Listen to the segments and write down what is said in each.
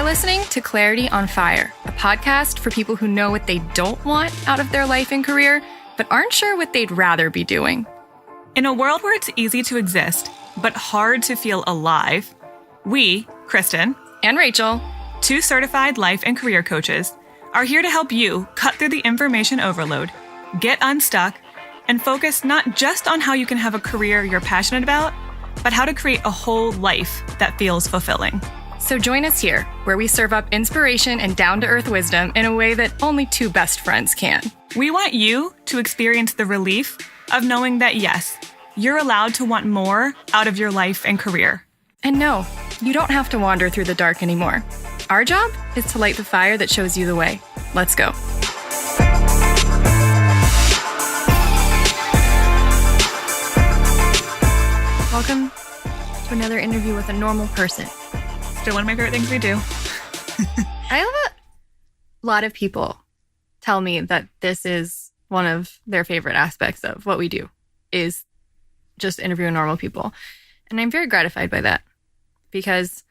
listening to Clarity on Fire, a podcast for people who know what they don't want out of their life and career, but aren't sure what they'd rather be doing. In a world where it's easy to exist, but hard to feel alive, we, Kristen and Rachel, 2 certified life and career coaches, are here to help you cut through the information overload, get unstuck, and focus not just on how you can have a career you're passionate about, but how to create a whole life that feels fulfilling. So join us here, where we serve up inspiration and down-to-earth wisdom in a way that only 2 best friends can. We want you to experience the relief of knowing that, yes, you're allowed to want more out of your life and career. And no, you don't have to wander through the dark anymore. Our job is to light the fire that shows you the way. Let's go. Welcome to another interview with a normal person. Still one of my favorite things we do. I have a lot of people tell me that this is one of their favorite aspects of what we do, is just interviewing normal people. And I'm very gratified by that because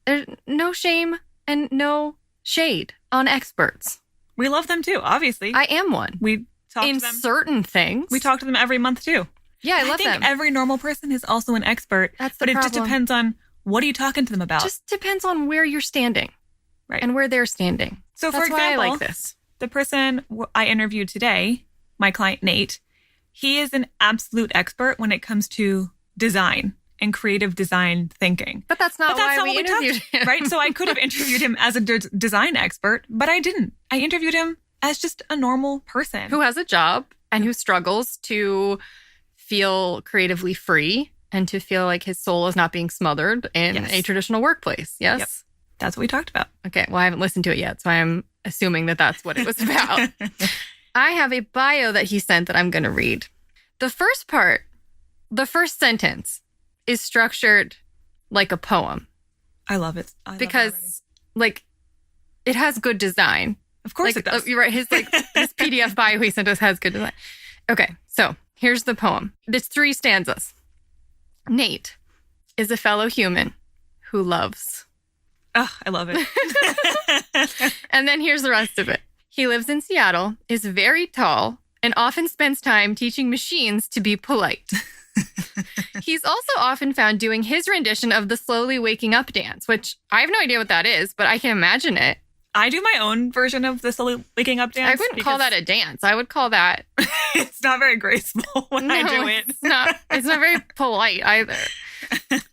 there's no shame and no shade on experts. We love them too, obviously. I am one. We talk in to them. Certain things. We talk to them every month too. Yeah, I love them. I think them. every normal person is also an expert. That's the But problem. It just depends on what are you talking to them about. Just depends on where you're standing. Right. And where they're standing. So That's for why example, I like this. The person I interviewed today, my client Nate, he is an absolute expert when it comes to design and creative design thinking. But that's not why we interviewed him. Right? So I could have interviewed him as a design expert, but I didn't. I interviewed him as just a normal person. Who has a job and who struggles to feel creatively free and to feel like his soul is not being smothered in a traditional workplace. Yes? Yep. That's what we talked about. Okay. Well, I haven't listened to it yet, so I'm assuming that that's what it was about. I have a bio that he sent that I'm going to read. The first part, the first sentence is structured like a poem. I love it. Because, like, it has good design. Of course it does. You're right. His PDF bio he sent us has good design. Okay. So here's the poem. It's 3 stanzas. Nate is a fellow human who loves. Oh, I love it. And then here's the rest of it. He lives in Seattle, is very tall, and often spends time teaching machines to be polite. He's also often found doing his rendition of the slowly waking up dance, which I have no idea what that is, but I can imagine it. I do my own version of the slowly waking up dance. I wouldn't call that a dance. I would call that... It's not very graceful when I do it. It's not very polite either.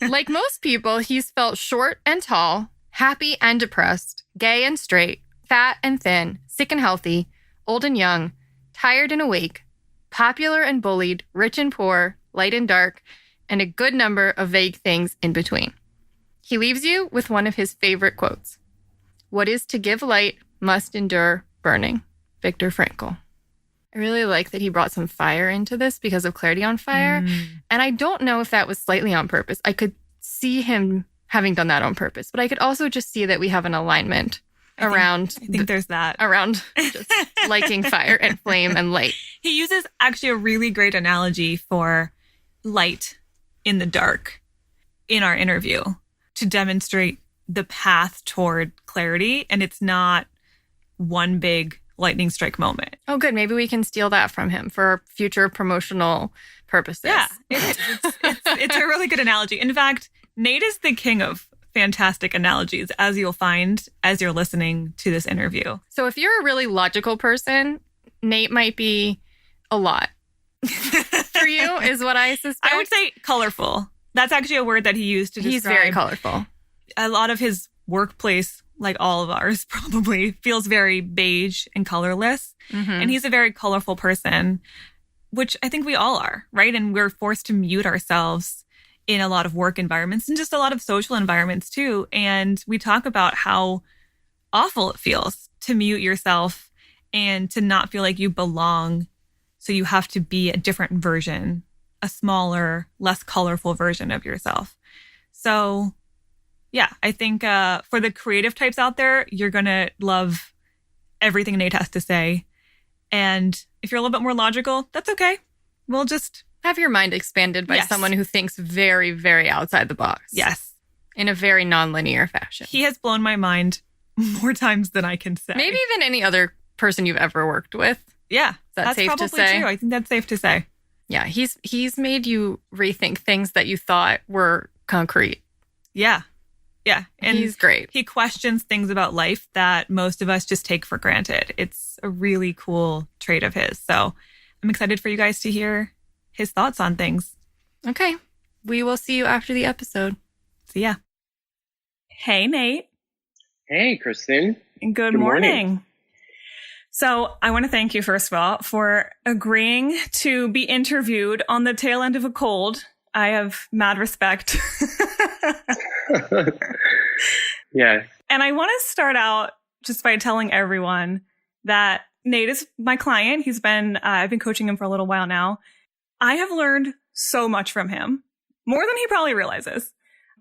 Like most people, he's felt short and tall, happy and depressed, gay and straight, fat and thin, sick and healthy, old and young, tired and awake, popular and bullied, rich and poor, light and dark, and a good number of vague things in between. He leaves you with one of his favorite quotes. What is to give light must endure burning. Viktor Frankl. I really like that he brought some fire into this because of Clarity on Fire. And I don't know if that was slightly on purpose. I could see him having done that on purpose, but I could also just see that we have an alignment around... I think there's that. Around just liking fire and flame and light. He uses actually a really great analogy for light in the dark in our interview to demonstrate the path toward clarity, and it's not one big lightning strike moment. Oh, good. Maybe we can steal that from him for future promotional purposes. Yeah, it's a really good analogy. In fact, Nate is the king of fantastic analogies, as you'll find as you're listening to this interview. So if you're a really logical person, Nate might be a lot for you, is what I suspect. I would say colorful. That's actually a word that he used to describe. He's very colorful. A lot of his workplace, like all of ours probably, feels very beige and colorless. Mm-hmm. And he's a very colorful person, which I think we all are, right? And we're forced to mute ourselves in a lot of work environments and just a lot of social environments too. And we talk about how awful it feels to mute yourself and to not feel like you belong. So you have to be a different version, a smaller, less colorful version of yourself. So yeah, I think for the creative types out there, you're going to love everything Nate has to say. And if you're a little bit more logical, that's okay. We'll just have your mind expanded by someone who thinks very, very outside the box. Yes. in a very nonlinear fashion. He has blown my mind more times than I can say. Maybe than any other person you've ever worked with. Yeah, that's safe probably to say? True. I think that's safe to say. Yeah, he's made you rethink things that you thought were concrete. Yeah. Yeah. And he's great. He questions things about life that most of us just take for granted. It's a really cool trait of his. So I'm excited for you guys to hear his thoughts on things. Okay. We will see you after the episode. See ya. Hey, Nate. Hey, Kristen. Good morning. So I want to thank you, first of all, for agreeing to be interviewed on the tail end of a cold. I have mad respect. Yes. And I want to start out just by telling everyone that Nate is my client. I've been coaching him for a little while now. I have learned so much from him, more than he probably realizes,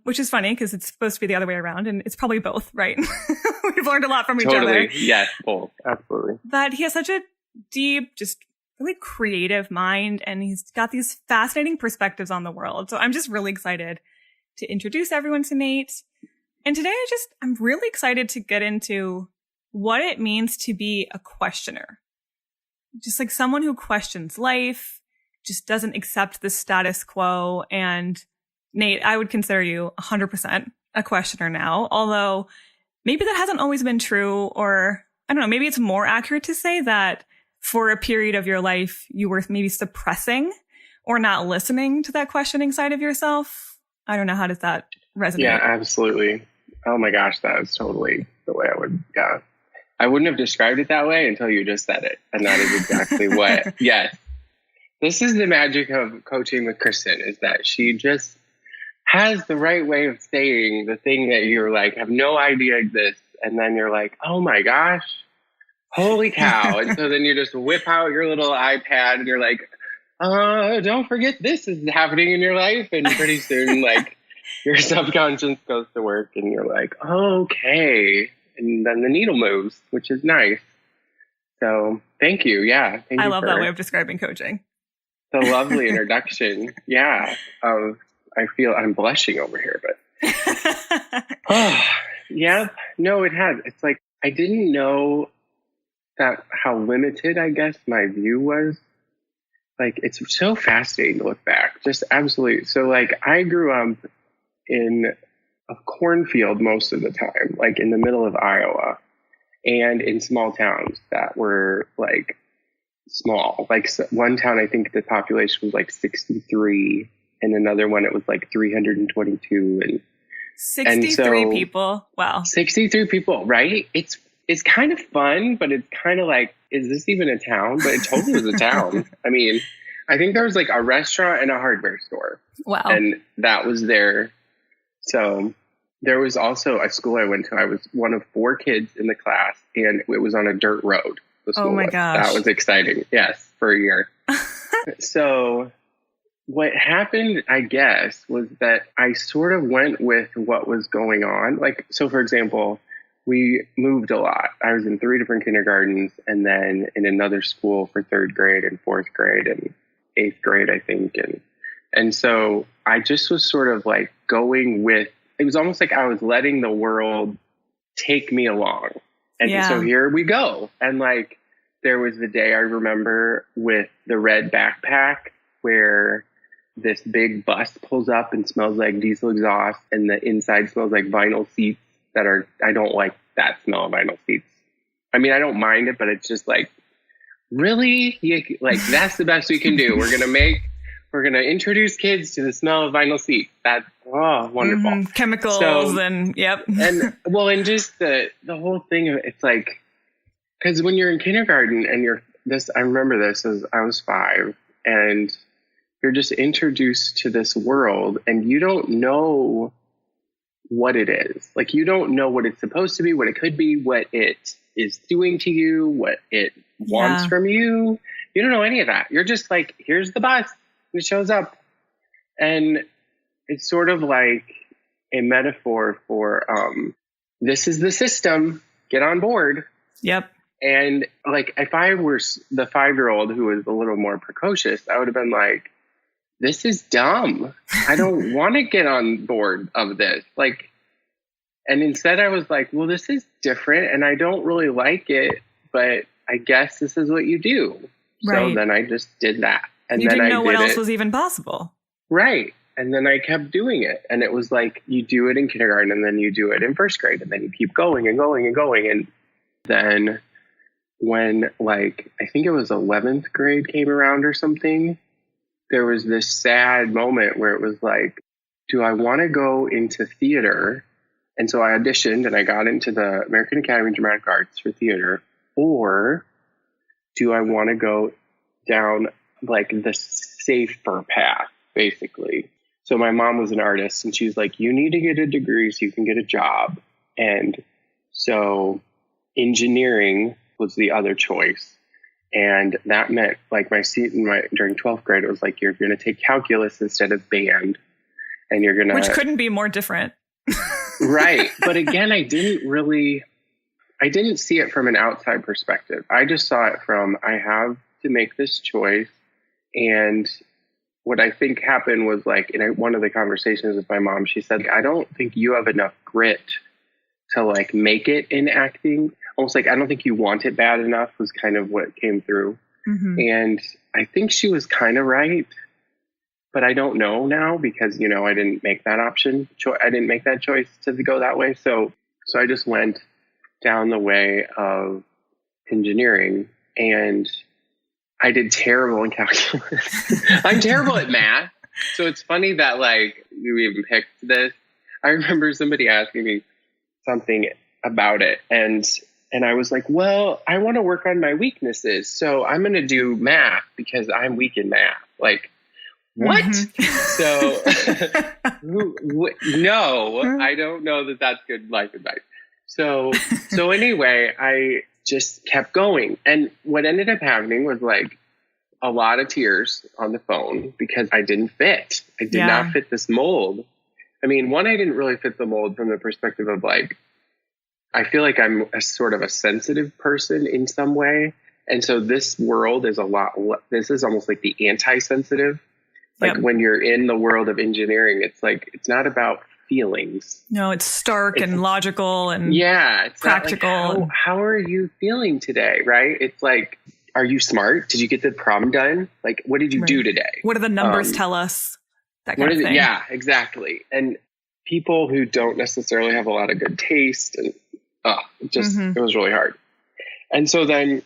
which is funny because it's supposed to be the other way around, and it's probably both, right? We've learned a lot from each other. Yes, both. Absolutely. But he has such a deep, just really creative mind, and he's got these fascinating perspectives on the world. So I'm just really excited to introduce everyone to Nate. And today I'm really excited to get into what it means to be a questioner. Just like someone who questions life, just doesn't accept the status quo. And Nate, I would consider you 100% a questioner now, although maybe that hasn't always been true, or I don't know, maybe it's more accurate to say that for a period of your life, you were maybe suppressing or not listening to that questioning side of yourself. I don't know. How does that resonate? Yeah, absolutely. Oh my gosh, that was totally the way I would, yeah. I wouldn't have described it that way until you just said it. And that is exactly what, yes. This is the magic of coaching with Kristen, is that she just has the right way of saying the thing that you're like, have no idea exists. And then you're like, oh my gosh, holy cow. And so then you just whip out your little iPad and you're like, don't forget this is happening in your life. And pretty soon, like, your subconscious goes to work and you're like, okay. And then the needle moves, which is nice. So thank you. Yeah. I love that way of describing coaching. The lovely introduction. Yeah. I feel I'm blushing over here, but yeah, no, it has. It's like, I didn't know that how limited, I guess, my view was. Like, it's so fascinating to look back. Just absolutely. So like, I grew up in a cornfield most of the time, like in the middle of Iowa, and in small towns that were like small. Like one town, I think the population was like 63, and another one it was like 322, and 63 people. Wow. 63 people, right? It's kind of fun, but it's kind of like, is this even a town? But it totally was a town. I mean, I think there was like a restaurant and a hardware store. Wow. And that was there. So there was also a school I went to. I was one of 4 kids in the class, and it was on a dirt road. Oh my gosh. That was exciting. Yes, for a year. So what happened, I guess, was that I sort of went with what was going on. Like, so for example, we moved a lot. I was in 3 different kindergartens, and then in another school for 3rd grade and 4th grade and 8th grade, I think. And so I just was sort of like going with, it was almost like I was letting the world take me along. And so here we go. And like, there was the day I remember with the red backpack where this big bus pulls up and smells like diesel exhaust, and the inside smells like vinyl seats that are, I don't like that smell of vinyl seats. I mean, I don't mind it, but it's just like, really? Like, that's the best we can do. We're going to introduce kids to the smell of vinyl seats. That's, wonderful. Mm-hmm. Chemicals and, yep. And, well, and just the whole thing of it's like, because when you're in kindergarten and I remember this as I was 5, and you're just introduced to this world and you don't know what it is. Like, you don't know what it's supposed to be, what it could be, what it is doing to you, what it wants from you. You don't know any of that. You're just like, here's the bus. It shows up. And it's sort of like a metaphor for, this is the system, get on board. Yep. And like, if I were the 5-year-old who was a little more precocious, I would have been like, this is dumb. I don't want to get on board of this. Like, and instead I was like, well, this is different and I don't really like it, but I guess this is what you do. Right. So then I just did that. And you then didn't know what else it. was even possible. Right. And then I kept doing it. And it was like, you do it in kindergarten and then you do it in first grade and then you keep going and going and going. And then when like, I think it was 11th grade came around or something, there was this sad moment where it was like, do I want to go into theater? And so I auditioned and I got into the American Academy of Dramatic Arts for theater. Or do I want to go down like the safer path, basically? So my mom was an artist and she's like, you need to get a degree so you can get a job. And so engineering was the other choice. And that meant like during 12th grade, it was like, you're going to take calculus instead of band. And you're going to. Which couldn't be more different. Right. But again, I didn't see it from an outside perspective. I just saw it from, I have to make this choice. And what I think happened was like, in one of the conversations with my mom, she said, I don't think you have enough grit to like make it in acting. Almost like, I don't think you want it bad enough was kind of what came through. Mm-hmm. And I think she was kind of right, but I don't know now because, you know, I didn't make that option. I didn't make that choice to go that way. So I just went down the way of engineering and I did terrible in calculus. I'm terrible at math. So it's funny that like you even picked this. I remember somebody asking me something about it and I was like, well, I want to work on my weaknesses. So I'm going to do math because I'm weak in math. Like, what? Mm-hmm. So no, I don't know that that's good life advice. So anyway, I just kept going. And what ended up happening was like a lot of tears on the phone because I didn't fit. I did not fit this mold. I mean, I didn't really fit the mold from the perspective of like, I feel like I'm a sort of a sensitive person in some way. And so this world is this is almost like the anti-sensitive. Like when you're in the world of engineering, it's like, it's not about feelings. No, it's stark and logical and it's practical. Like, how are you feeling today? Right. It's like, are you smart? Did you get the problem done? Like, what did you do today? What do the numbers tell us? That kind of thing. Yeah, exactly. And people who don't necessarily have a lot of good taste and it was really hard. And so then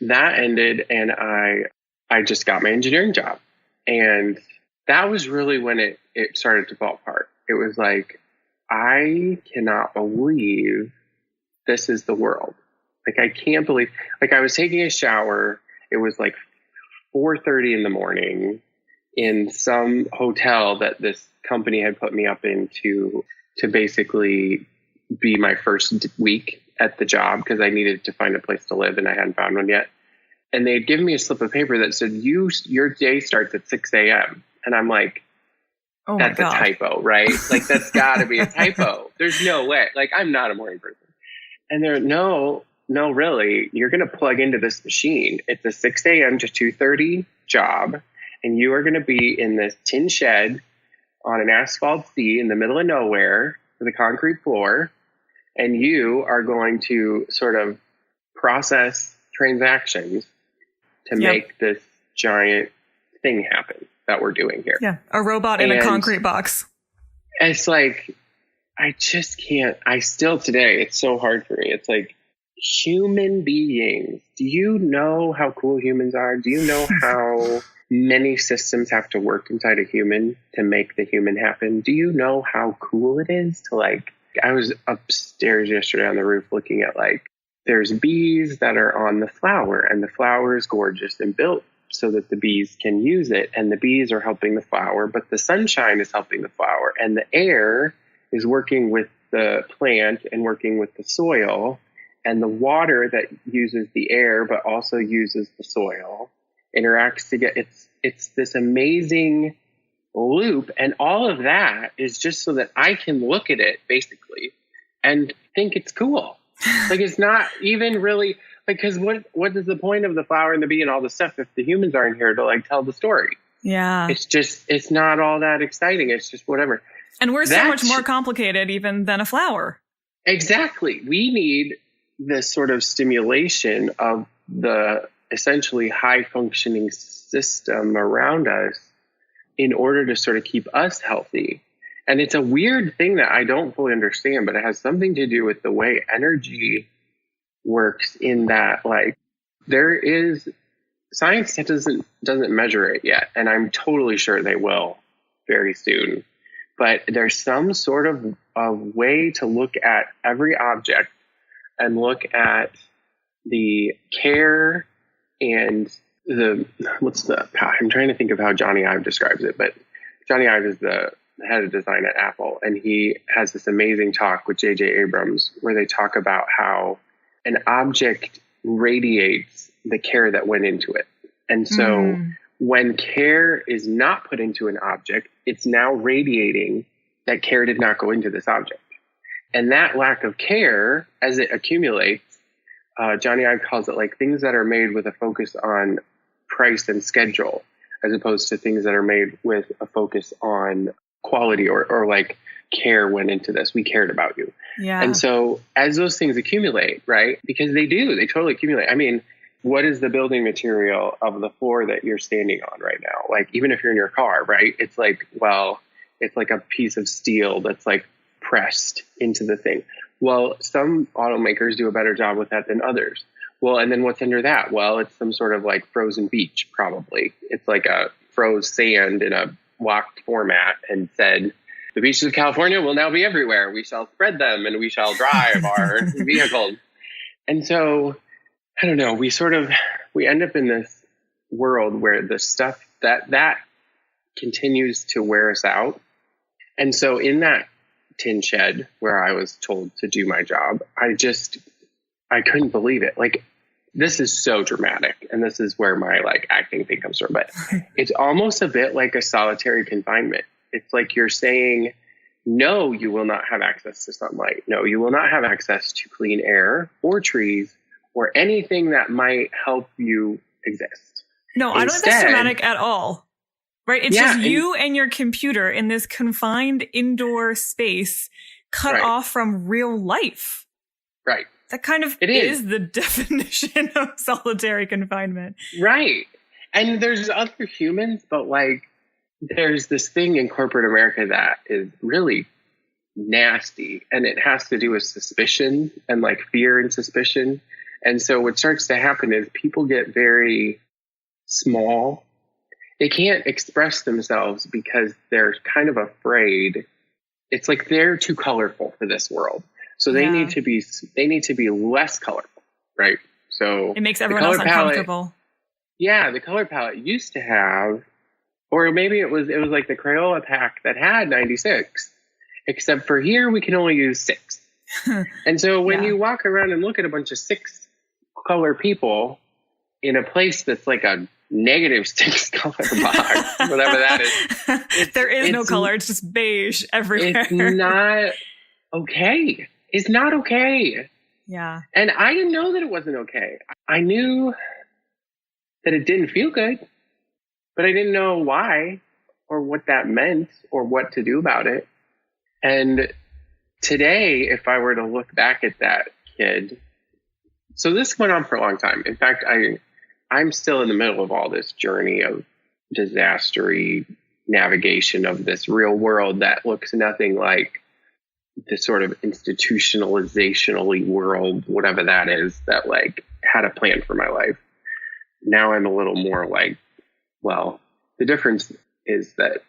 that ended and I just got my engineering job. And that was really when it started to fall apart. It was like, I cannot believe this is the world. Like, I can't believe, like I was taking a shower. It was like 4:30 in the morning in some hotel that this company had put me up into to basically be my first week at the job because I needed to find a place to live and I hadn't found one yet. And they had given me a slip of paper that said, your day starts at 6 a.m. And I'm like, that's a typo, right? Like, that's gotta be a typo. There's no way. Like, I'm not a morning person. And they're, no, really, you're going to plug into this machine. It's a 6 a.m. to 2:30 job. And you are going to be in this tin shed on an asphalt sea in the middle of nowhere with a concrete floor. And you are going to sort of process transactions to make this giant thing happen that we're doing here. Yeah. A robot in a concrete box. It's like, I just can't, today, it's so hard for me. It's like, human beings. Do you know how cool humans are? Do you know how many systems have to work inside a human to make the human happen? Do you know how cool it is to like, I was upstairs yesterday on the roof looking at like, there's bees that are on the flower and the flower is gorgeous and built so that the bees can use it. And the bees are helping the flower, but the sunshine is helping the flower and the air is working with the plant and working with the soil, and the water that uses the air, but also uses the soil interacts to get, it's this amazing loop. And all of that is just so that I can look at it basically and think it's cool. Like, it's not even really like, cause what is the point of the flower and the bee and all the stuff if the humans aren't here to like tell the story? Yeah. It's not all that exciting. It's just whatever. And we're so much more complicated even than a flower. Exactly. We need this sort of stimulation of the essentially high functioning system around us in order to sort of keep us healthy. And it's a weird thing that I don't fully understand, but it has something to do with the way energy works, in that, like, there is science that doesn't measure it yet. And I'm totally sure they will very soon. But there's some sort of way to look at every object and look at the care and I'm trying to think of how Johnny Ive describes it, but Johnny Ive is the head of design at Apple, and he has this amazing talk with J.J. Abrams where they talk about how an object radiates the care that went into it. And so when care is not put into an object, it's now radiating that care did not go into this object. And that lack of care, as it accumulates, Johnny Ive calls it like things that are made with a focus on price and schedule, as opposed to things that are made with a focus on quality or like care went into this. We cared about you. Yeah. And so as those things accumulate, right, because they totally accumulate. I mean, what is the building material of the floor that you're standing on right now? Like, even if you're in your car, right, it's like, well, it's like a piece of steel that's like pressed into the thing. Well, some automakers do a better job with that than others. Well, and then what's under that? Well, it's some sort of like frozen beach, probably. It's like a froze sand in a walked format and said, the beaches of California will now be everywhere. We shall spread them and we shall drive our vehicles. And so, I don't know, we end up in this world where the stuff that continues to wear us out. And so in that tin shed where I was told to do my job, I couldn't believe it. Like, this is so dramatic, and this is where my like acting thing comes from, but it's almost a bit like a solitary confinement. It's like you're saying, no, you will not have access to sunlight. No, you will not have access to clean air or trees or anything that might help you exist. No, I don't think that's dramatic at all. Right? It's just you and your computer in this confined indoor space cut off from real life. Right. That kind of is the definition of solitary confinement. Right. And there's other humans, but like there's this thing in corporate America that is really nasty, and it has to do with suspicion and like fear and suspicion. And so what starts to happen is people get very small. They can't express themselves because they're kind of afraid. It's like they're too colorful for this world. So they need to be less colorful, right? So it makes everyone else uncomfortable. The color palette used to have, or maybe it was like the Crayola pack that had 96, except for here we can only use 6. And so when you walk around and look at a bunch of 6 color people in a place that's like a -6 color box, whatever that is. There is no color. It's just beige everywhere. It's not okay. It's not okay. Yeah. And I didn't know that it wasn't okay. I knew that it didn't feel good, but I didn't know why or what that meant or what to do about it. And today, if I were to look back at that kid, so this went on for a long time. In fact, I'm still in the middle of all this journey of disastery navigation of this real world that looks nothing like the sort of institutionalizationally world, whatever that is, that like had a plan for my life. Now I'm a little more like, well, the difference is that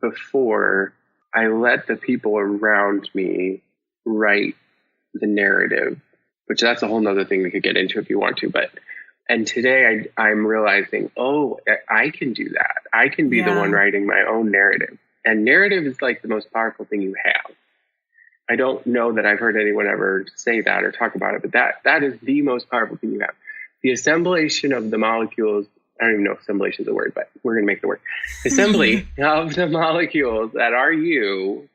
before I let the people around me write the narrative, which that's a whole nother thing we could get into if you want to, and today I'm realizing, oh, I can do that. I can be the one writing my own narrative. And narrative is like the most powerful thing you have. I don't know that I've heard anyone ever say that or talk about it, but that is the most powerful thing you have. The assemblation of the molecules, I don't even know if assemblation is a word, but we're going to make the word. Assembly of the molecules that are you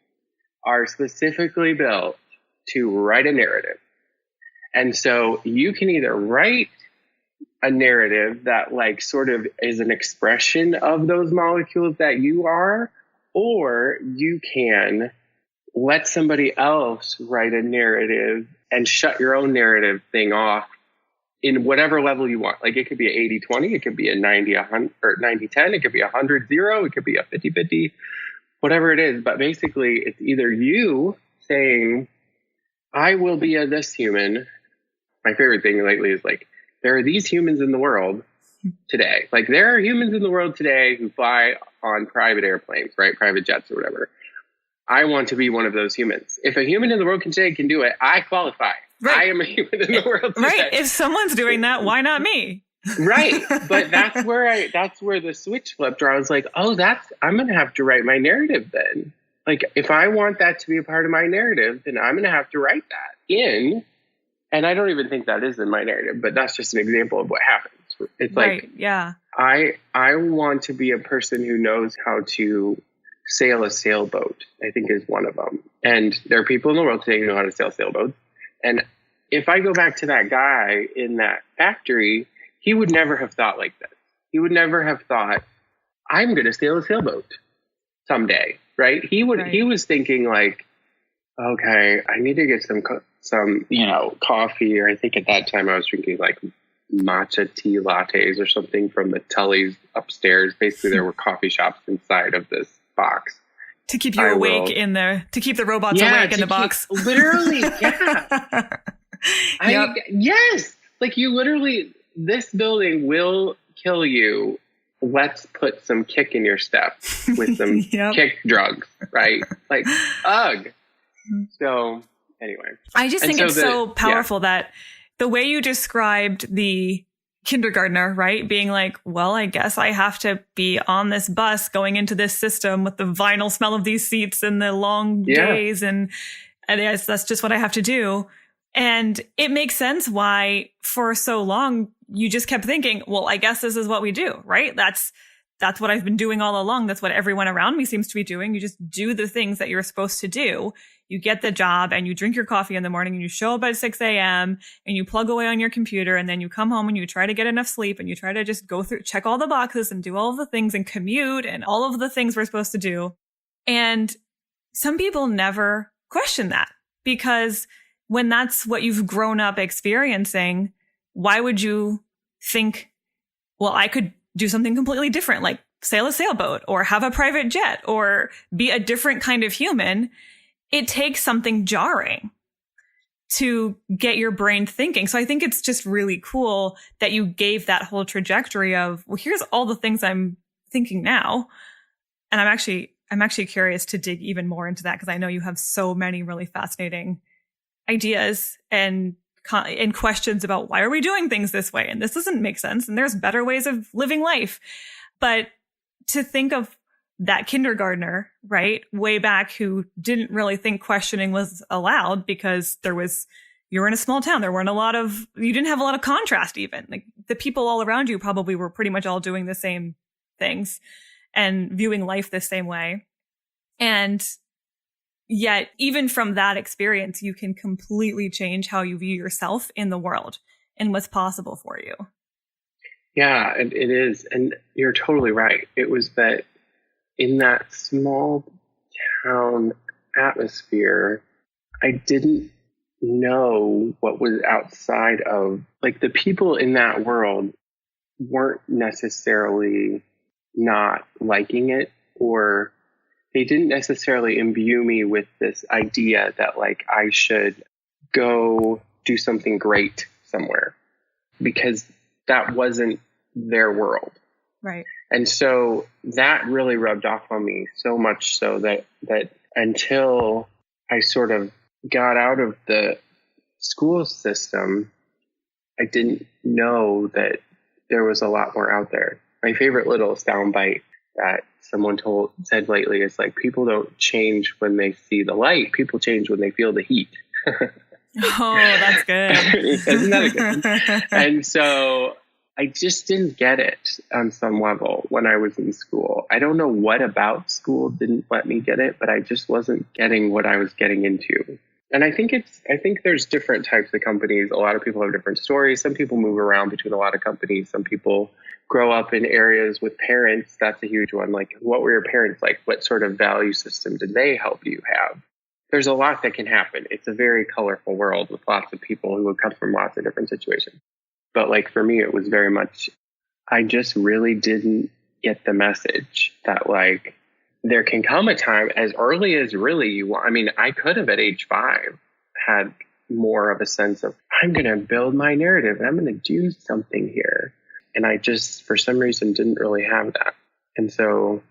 are specifically built to write a narrative. And so you can either write a narrative that like sort of is an expression of those molecules that you are, or you can let somebody else write a narrative and shut your own narrative thing off in whatever level you want. Like it could be an 80-20, it could be a 90-100 or 90-10, it could be 100-0, it could be a 50-50, whatever it is. But basically it's either you saying, I will be a this human. My favorite thing lately is like, there are these humans in the world today. Like there are humans in the world today who fly on private airplanes, right? Private jets or whatever. I want to be one of those humans. If a human in the world today can do it, I qualify. Right. I am a human in the world today. Right. If someone's doing that, why not me? Right. But that's where the switch flipped, where I was like, oh, I'm going to have to write my narrative then. Like if I want that to be a part of my narrative, then I'm going to have to write that in. And I don't even think that is in my narrative, but that's just an example of what happens. It's like, yeah, I want to be a person who knows how to sail a sailboat, I think is one of them. And there are people in the world today who know how to sail sailboats. And if I go back to that guy in that factory, he would never have thought like this. He would never have thought, I'm going to sail a sailboat someday, right? He was thinking like, okay, I need to get some, coffee. Or I think at that time I was drinking like matcha tea lattes or something from the Tully's upstairs. Basically, there were coffee shops inside of this box. To keep you awake in there, to keep the robots awake in the box. Literally, yeah. Yes. Like you literally, this building will kill you. Let's put some kick in your step with some kick drugs, right? Like, ugh. So anyway. I just think it's so powerful that the way you described the kindergartner, right? Being like, well, I guess I have to be on this bus going into this system with the vinyl smell of these seats and the long days. And yes, that's just what I have to do. And it makes sense why for so long you just kept thinking, well, I guess this is what we do, right? That's what I've been doing all along. That's what everyone around me seems to be doing. You just do the things that you're supposed to do. You get the job and you drink your coffee in the morning and you show up at 6 a.m. and you plug away on your computer and then you come home and you try to get enough sleep and you try to just go through, check all the boxes and do all of the things and commute and all of the things we're supposed to do. And some people never question that because when that's what you've grown up experiencing, why would you think, well, I could do something completely different, like sail a sailboat or have a private jet or be a different kind of human? It takes something jarring to get your brain thinking. So I think it's just really cool that you gave that whole trajectory of, well, here's all the things I'm thinking now. And I'm actually curious to dig even more into that because I know you have so many really fascinating ideas and questions about why are we doing things this way? And this doesn't make sense. And there's better ways of living life. But to think of that kindergartner, right, way back who didn't really think questioning was allowed because you were in a small town. You didn't have a lot of contrast even. Like the people all around you probably were pretty much all doing the same things and viewing life the same way. And yet, even from that experience, you can completely change how you view yourself in the world and what's possible for you. Yeah, it is. And you're totally right. It was that in that small town atmosphere, I didn't know what was outside of, like, the people in that world weren't necessarily not liking it, or they didn't necessarily imbue me with this idea that, like, I should go do something great somewhere, because that wasn't their world. Right. And so that really rubbed off on me, so much so that until I sort of got out of the school system, I didn't know that there was a lot more out there. My favorite little soundbite that someone said lately is, like, people don't change when they see the light. People change when they feel the heat. Oh, that's good. Isn't that a good one? And so I just didn't get it on some level when I was in school. I don't know what about school didn't let me get it, but I just wasn't getting what I was getting into. And I think there's different types of companies. A lot of people have different stories. Some people move around between a lot of companies. Some people grow up in areas with parents. That's a huge one. Like, what were your parents like? What sort of value system did they help you have? There's a lot that can happen. It's a very colorful world with lots of people who would come from lots of different situations. But like for me, it was very much, I just really didn't get the message that like there can come a time as early as really you want. I mean, I could have at age 5 had more of a sense of, I'm going to build my narrative and I'm going to do something here. And I just, for some reason, didn't really have that. And so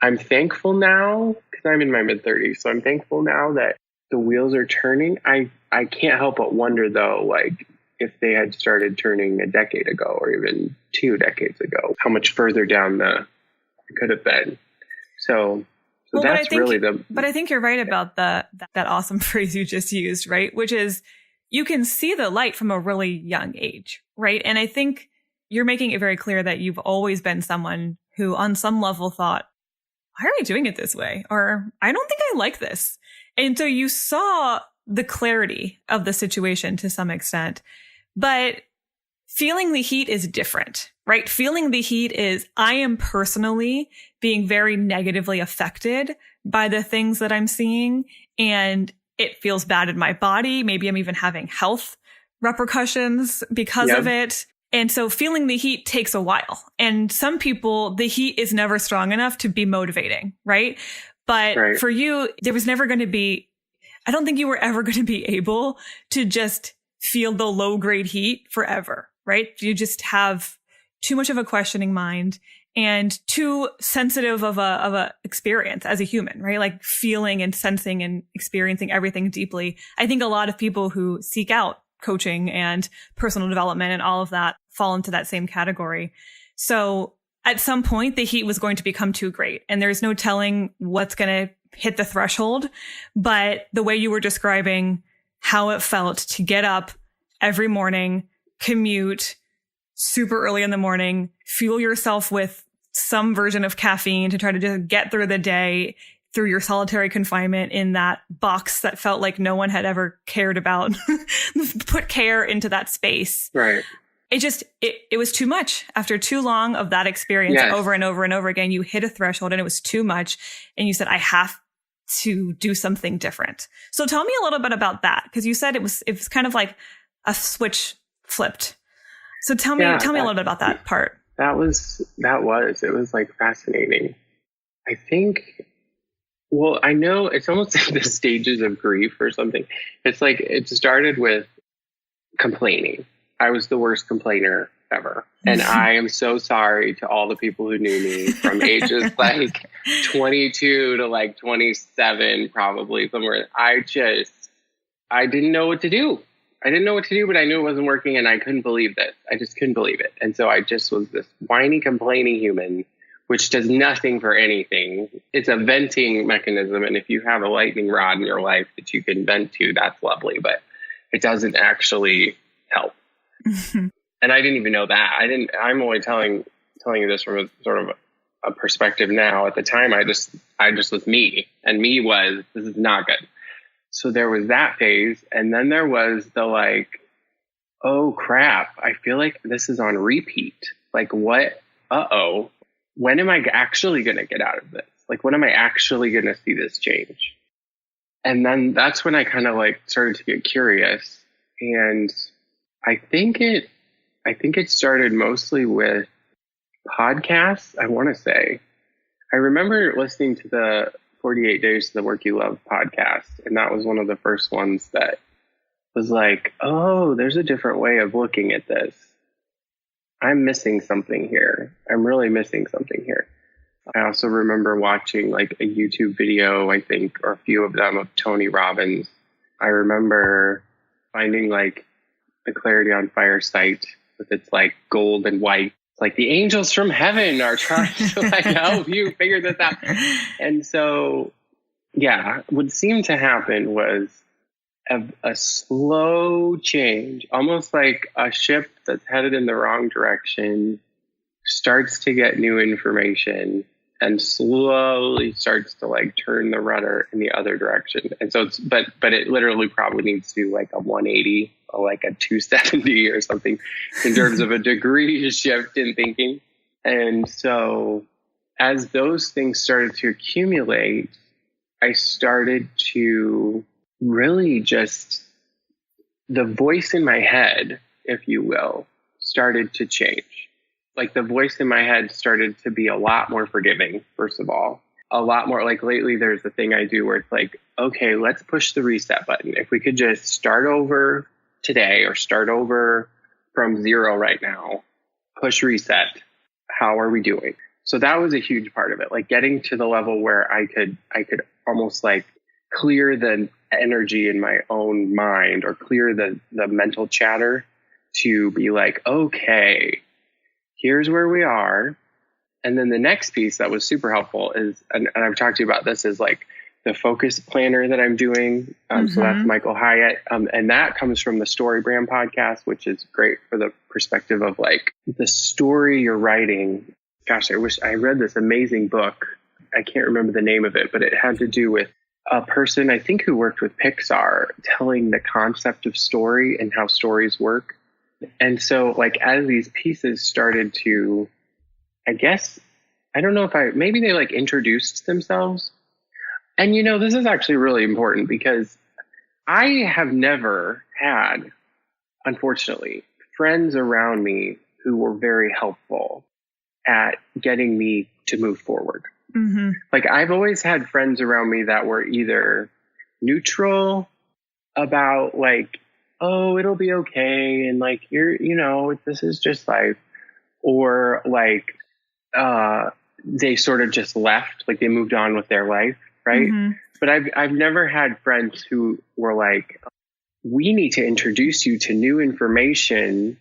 I'm thankful now, because I'm in my mid-30s, so I'm thankful now that the wheels are turning. I can't help but wonder, though, like, if they had started turning a decade ago or even 2 decades ago, how much further down it could have been. So well, that's really the... But I think you're right about that awesome phrase you just used, right? Which is, you can see the light from a really young age, right? And I think you're making it very clear that you've always been someone who on some level thought, why are I doing it this way? Or I don't think I like this. And so you saw the clarity of the situation to some extent, but feeling the heat is different, right? Feeling the heat is, I am personally being very negatively affected by the things that I'm seeing, and it feels bad in my body. Maybe I'm even having health repercussions because of it. And so feeling the heat takes a while. And some people, the heat is never strong enough to be motivating, right? But for you, there was never going to be, I don't think you were ever going to be able to just feel the low grade heat forever, right? You just have too much of a questioning mind and too sensitive of a experience as a human, right? Like feeling and sensing and experiencing everything deeply. I think a lot of people who seek out coaching and personal development and all of that fall into that same category. So at some point, the heat was going to become too great, and there's no telling what's going to hit the threshold. But the way you were describing how it felt to get up every morning, commute super early in the morning, fuel yourself with some version of caffeine to try to just get through the day, through your solitary confinement in that box that felt like no one had ever cared about, put care into that space. Right. It was too much. After too long of that experience over and over and over again, you hit a threshold and it was too much. And you said, I have to do something different. So tell me a little bit about that. Because you said it was kind of like a switch flipped. So tell me a little bit about that part. It was like fascinating. I think, well, I know it's almost like the stages of grief or something. It's like, it started with complaining. I was the worst complainer ever. And I am so sorry to all the people who knew me from ages like 22 to like 27, probably somewhere. I didn't know what to do. But I knew it wasn't working, and I couldn't believe this. I just couldn't believe it. And so I just was this whiny, complaining human, which does nothing for anything. It's a venting mechanism. And if you have a lightning rod in your life that you can vent to, that's lovely, but it doesn't actually help. And I didn't even know that. I'm only telling you this from a sort of a perspective now. At the time, I just was me, and me was, this is not good. So there was that phase. And then there was the like, oh crap, I feel like this is on repeat. Like what? When am I actually going to get out of this? Like, when am I actually going to see this change? And then that's when I kind of like started to get curious. And I think it started mostly with podcasts, I want to say. I remember listening to the 48 Days to the Work You Love podcast, and that was one of the first ones that was like, oh, there's a different way of looking at this. I'm missing something here. I'm really missing something here. I also remember watching like a YouTube video, I think, or a few of them, of Tony Robbins. I remember finding like the Clarity on Fire site with its like gold and white. It's like the angels from heaven are trying to like help you figure this out. And so, yeah, what seemed to happen was a slow change, almost like a ship that's headed in the wrong direction starts to get new information, and slowly starts to like turn the rudder in the other direction. And so it's, but it literally probably needs to do like a 180 or like a 270 or something in terms of a degree shift in thinking. And so as those things started to accumulate, I started to really just, the voice in my head, if you will, started to change. Like the voice in my head started to be a lot more forgiving, first of all. A lot more, like lately there's a thing I do where it's like, okay, let's push the reset button. If we could just start over today or start over from zero right now, push reset. How are we doing? So that was a huge part of it, like getting to the level where I could almost like clear the energy in my own mind or clear the mental chatter to be like, okay, here's where we are. And then the next piece that was super helpful is, and I've talked to you about this, is like the focus planner that I'm doing. So that's Michael Hyatt. And that comes from the Story Brand podcast, which is great for the perspective of like the story you're writing. Gosh, I wish I read this amazing book. I can't remember the name of it, but it had to do with a person, I think, who worked with Pixar, telling the concept of story and how stories work. And so like as these pieces started to, I guess, I don't know if maybe they like introduced themselves. And you know, this is actually really important because I have never had, unfortunately, friends around me who were very helpful at getting me to move forward. Like I've always had friends around me that were either neutral about like, oh, it'll be okay. And like, this is just life. Or like, they sort of just left, like they moved on with their life. Right. But I've never had friends who were like, we need to introduce you to new information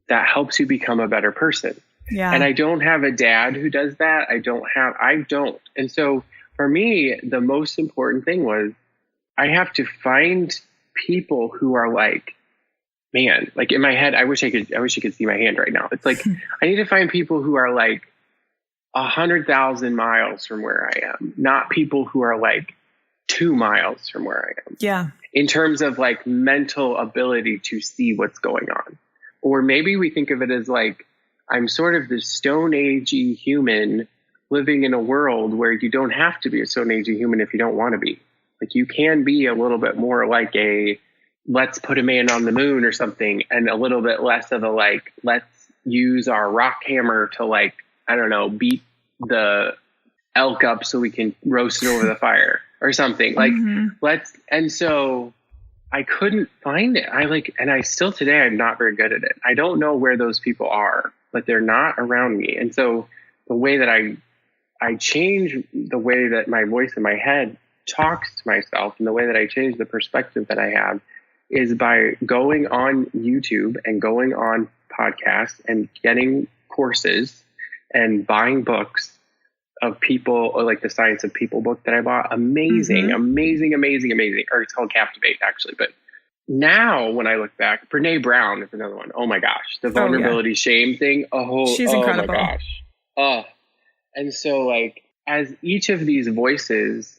that helps you become a better person. Yeah. And I don't have a dad who does that. I don't. And so for me, the most important thing was I have to find people who are like, man, like in my head, I wish you could see my hand right now. It's like, I need to find people who are like 100,000 miles from where I am, not people who are like 2 miles from where I am. Yeah. In terms of like mental ability to see what's going on. Or maybe we think of it as like, I'm sort of this Stone Agey human living in a world where you don't have to be a Stone Agey human if you don't want to be. Like you can be a little bit more like a let's put a man on the moon or something, and a little bit less of a like, let's use our rock hammer to like, I don't know, beat the elk up so we can roast it over the fire or something. Like and so I couldn't find it. And I still today, I'm not very good at it. I don't know where those people are, but they're not around me. And so the way that I change the way that my voice in my head talks to myself and the way that I change the perspective that I have is by going on YouTube and going on podcasts and getting courses and buying books of people, or like the Science of People book that I bought. Amazing. Or it's called Captivate actually. But now when I look back, Brene Brown is another one. Oh my gosh. The vulnerability shame thing. She's incredible. Oh my gosh. And so like, as each of these voices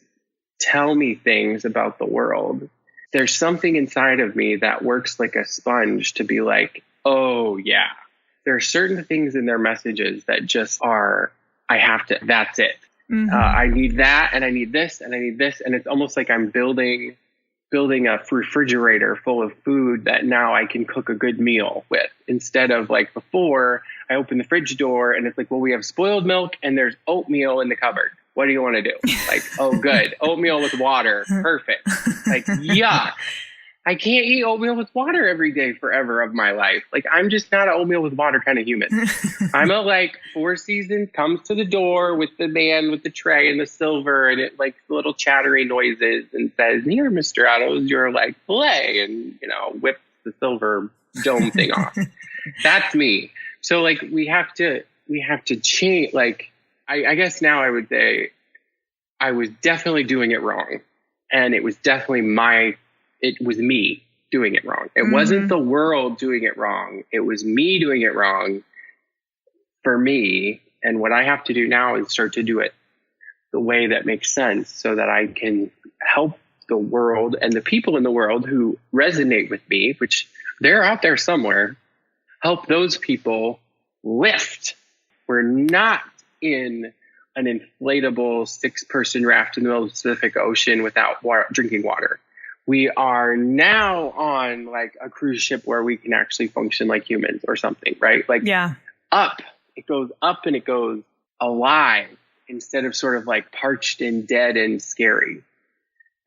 tell me things about the world, there's something inside of me that works like a sponge to be like, oh yeah, there are certain things in their messages that just are, that's it. I need that, and I need this, and I need this. And it's almost like I'm building a refrigerator full of food that now I can cook a good meal with, instead of like before I open the fridge door and it's like, well, we have spoiled milk and there's oatmeal in the cupboard. What do you want to do? Like, oh, good. Oatmeal with water. Perfect. Like, yuck. I can't eat oatmeal with water every day forever of my life. Like, I'm just not an oatmeal with water kind of human. I'm a like 4 Seasons comes to the door with the man with the tray and the silver, and it like little chattery noises and says, "Here, Mr. Otto's your like filet," and whips the silver dome thing off. That's me. So like we have to change. Like I guess now I would say I was definitely doing it wrong, and it was definitely it was me doing it wrong. It wasn't the world doing it wrong. It was me doing it wrong for me. And what I have to do now is start to do it the way that makes sense so that I can help the world and the people in the world who resonate with me, which they're out there somewhere, help those people lift. We're not in an inflatable 6-person raft in the middle of the Pacific Ocean without drinking water. We are now on like a cruise ship where we can actually function like humans or something, right? Like up, it goes up and it goes alive instead of sort of like parched and dead and scary,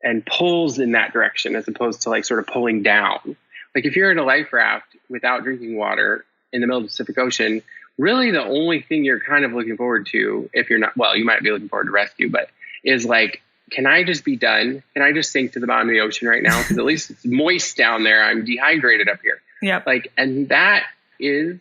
and pulls in that direction as opposed to like sort of pulling down. Like if you're in a life raft without drinking water in the middle of the Pacific Ocean, really the only thing you're kind of looking forward to, if you're not, well, you might be looking forward to rescue, but is like, can I just be done? Can I just sink to the bottom of the ocean right now? Because at least it's moist down there. I'm dehydrated up here. Yeah. Like, and that is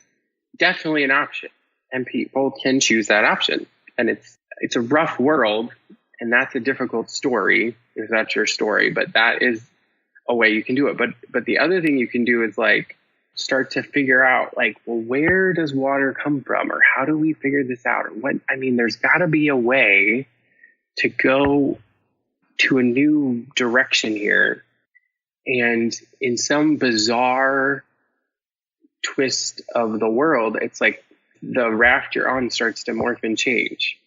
definitely an option, and people can choose that option. And it's a rough world, and that's a difficult story if that's your story, but that is a way you can do it. But the other thing you can do is like start to figure out like, well, where does water come from, or how do we figure this out, or what? I mean, there's got to be a way to go to a new direction here. And in some bizarre twist of the world, it's like the raft you're on starts to morph and change.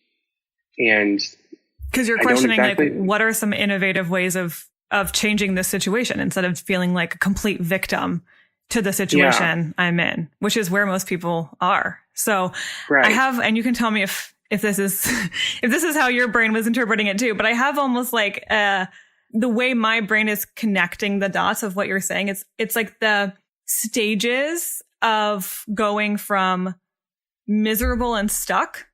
And because you're questioning like, what are some innovative ways of changing this situation instead of feeling like a complete victim to the situation I'm in, which is where most people are. So I have, and you can tell me if this is, if this is how your brain was interpreting it too, but I have almost like, the way my brain is connecting the dots of what you're saying. It's like the stages of going from miserable and stuck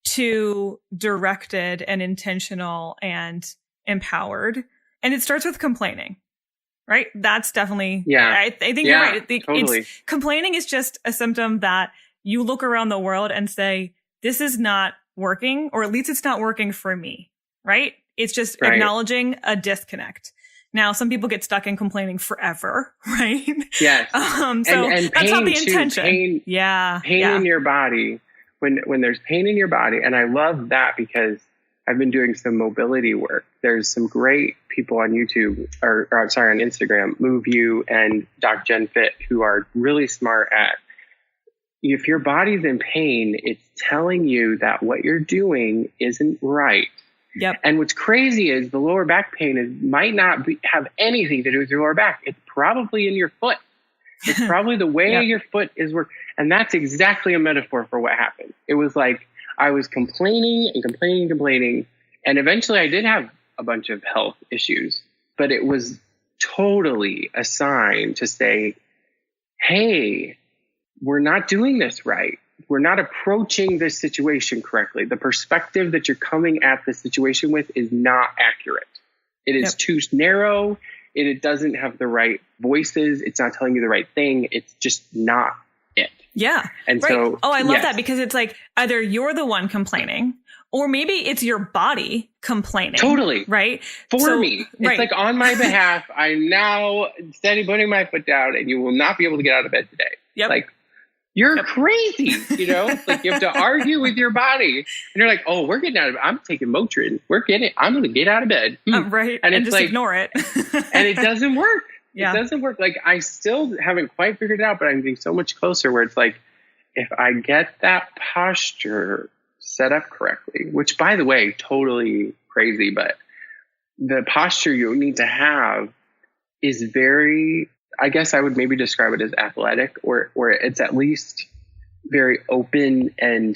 to directed and intentional and empowered. And it starts with complaining, right? That's definitely, I think you're right. Totally. Complaining is just a symptom that you look around the world and say, this is not working, or at least it's not working for me, right? It's just acknowledging a disconnect. Now, some people get stuck in complaining forever, right? Yes. So and that's not the intention. Pain in your body. When there's pain in your body, and I love that because I've been doing some mobility work. There's some great people on YouTube, or on Instagram, Move You and Doc Jen Fit, who are really smart at, if your body's in pain, it's telling you that what you're doing isn't right. Yep. And what's crazy is the lower back pain might not have anything to do with your lower back. It's probably in your foot. It's probably the way your foot is working. And that's exactly a metaphor for what happened. It was like I was complaining and complaining. And eventually I did have a bunch of health issues. But it was totally a sign to say, hey, we're not doing this right. We're not approaching this situation correctly. The perspective that you're coming at the situation with is not accurate. It is too narrow. It doesn't have the right voices. It's not telling you the right thing. It's just not it. Yeah. And so, I love that, because it's like either you're the one complaining, or maybe it's your body complaining. Totally. Right? For me. It's like on my behalf, I'm now putting my foot down, and you will not be able to get out of bed today. Yep. Like, you're crazy, like you have to argue with your body, and you're like, oh, we're getting out of bed. I'm taking Motrin. I'm going to get out of bed. Right. And it's just like, ignore it. And it doesn't work. Yeah. It doesn't work. Like, I still haven't quite figured it out, but I'm getting so much closer where it's like, if I get that posture set up correctly, which, by the way, totally crazy, but the posture you need to have is very, I guess I would maybe describe it as athletic, or it's at least very open and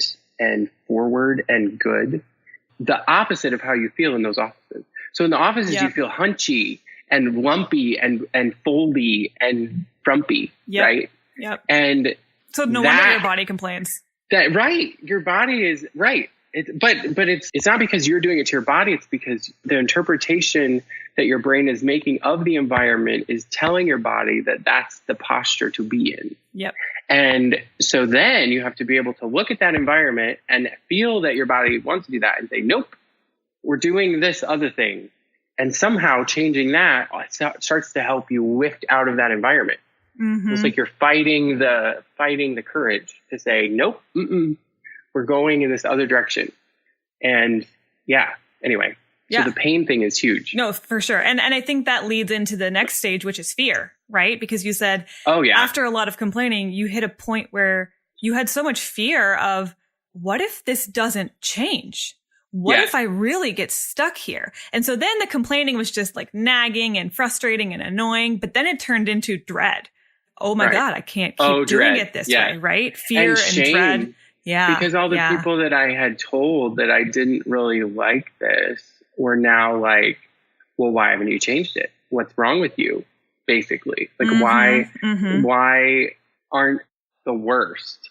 forward and good. The opposite of how you feel in those offices. So in the offices, you feel hunchy and lumpy and foldy and frumpy, right? Yep. And so no wonder your body complains. Your body is right. But it's not because you're doing it to your body. It's because the interpretation that your brain is making of the environment is telling your body that that's the posture to be in. Yep. And so then you have to be able to look at that environment and feel that your body wants to do that and say, nope, we're doing this other thing. And somehow changing that starts to help you lift out of that environment. Mm-hmm. It's like you're fighting the courage to say, nope, we're going in this other direction. And yeah. Anyway, so the pain thing is huge. No, for sure. And I think that leads into the next stage, which is fear, right? Because you said, after a lot of complaining, you hit a point where you had so much fear of, what if this doesn't change? What if I really get stuck here? And so then the complaining was just like nagging and frustrating and annoying, but then it turned into dread. Oh my God, I can't keep doing it this way, right? Fear and dread. Yeah. Because all the people that I had told that I didn't really like this were now like, well, why haven't you changed it? What's wrong with you? Basically. Like, why aren't the worst?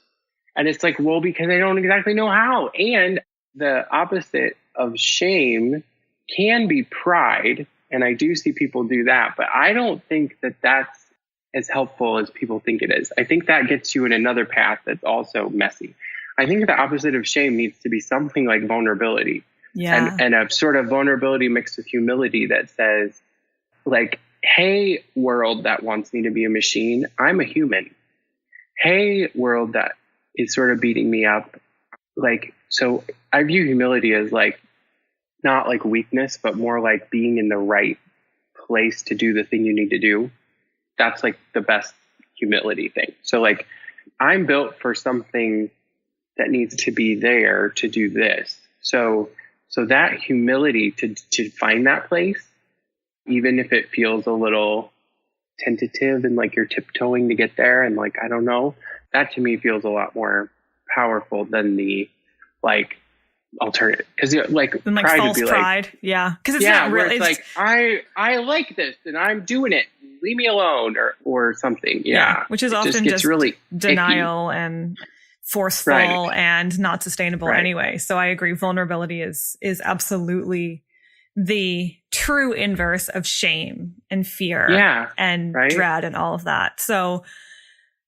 And it's like, well, because I don't exactly know how. And the opposite of shame can be pride. And I do see people do that, but I don't think that that's as helpful as people think it is. I think that gets you in another path that's also messy. I think the opposite of shame needs to be something like vulnerability. Yeah. And a sort of vulnerability mixed with humility that says, like, hey, world that wants me to be a machine, I'm a human. Hey, world that is sort of beating me up. Like, so I view humility as like, not like weakness, but more like being in the right place to do the thing you need to do. That's like the best humility thing. So like, I'm built for something that needs to be there to do this. So that humility to find that place, even if it feels a little tentative and like you're tiptoeing to get there and like, I don't know, that to me feels a lot more powerful than the like alternative. Cause like pride false would be pride. Like, yeah. Cause it's not really like, I like this and I'm doing it. Leave me alone or something. Yeah. Which is often just really denial icky. And forceful and not sustainable anyway. So I agree. Vulnerability is absolutely the true inverse of shame and fear and dread and all of that. So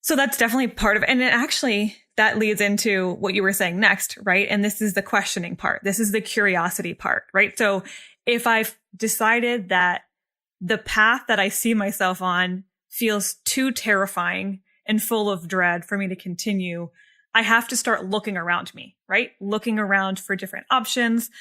that's definitely part of it. And it actually, that leads into what you were saying next, right? And this is the questioning part. This is the curiosity part, right? So if I've decided that the path that I see myself on feels too terrifying and full of dread for me to continue, I have to start looking around me, right? Looking around for different options,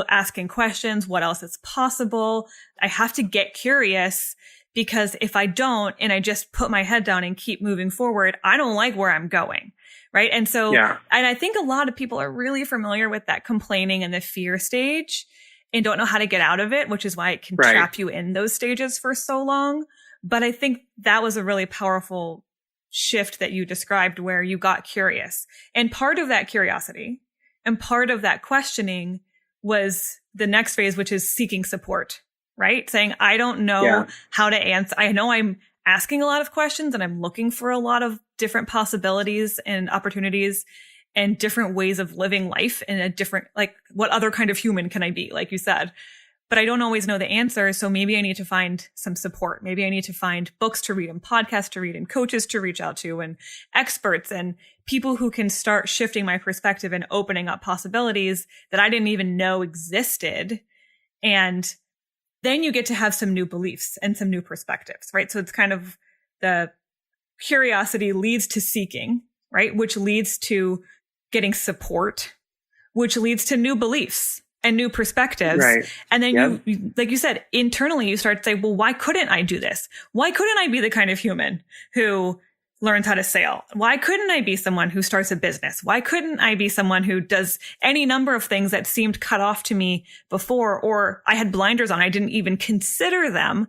asking questions, what else is possible. I have to get curious because if I don't, and I just put my head down and keep moving forward, I don't like where I'm going, right? And so, and I think a lot of people are really familiar with that complaining and the fear stage and don't know how to get out of it, which is why it can trap you in those stages for so long. But I think that was a really powerful shift that you described where you got curious. And part of that curiosity and part of that questioning was the next phase, which is seeking support, right? Saying, I don't know how to answer. I know I'm asking a lot of questions and I'm looking for a lot of different possibilities and opportunities and different ways of living life in a different, like, what other kind of human can I be? Like you said, but I don't always know the answer. So maybe I need to find some support. Maybe I need to find books to read and podcasts to read and coaches to reach out to and experts and people who can start shifting my perspective and opening up possibilities that I didn't even know existed. And then you get to have some new beliefs and some new perspectives, right? So it's kind of the curiosity leads to seeking, right? Which leads to getting support, which leads to new beliefs and new perspectives. Right. And then you, like you said, internally you start to say, well, why couldn't I do this? Why couldn't I be the kind of human who learns how to sail? Why couldn't I be someone who starts a business? Why couldn't I be someone who does any number of things that seemed cut off to me before, or I had blinders on, I didn't even consider them.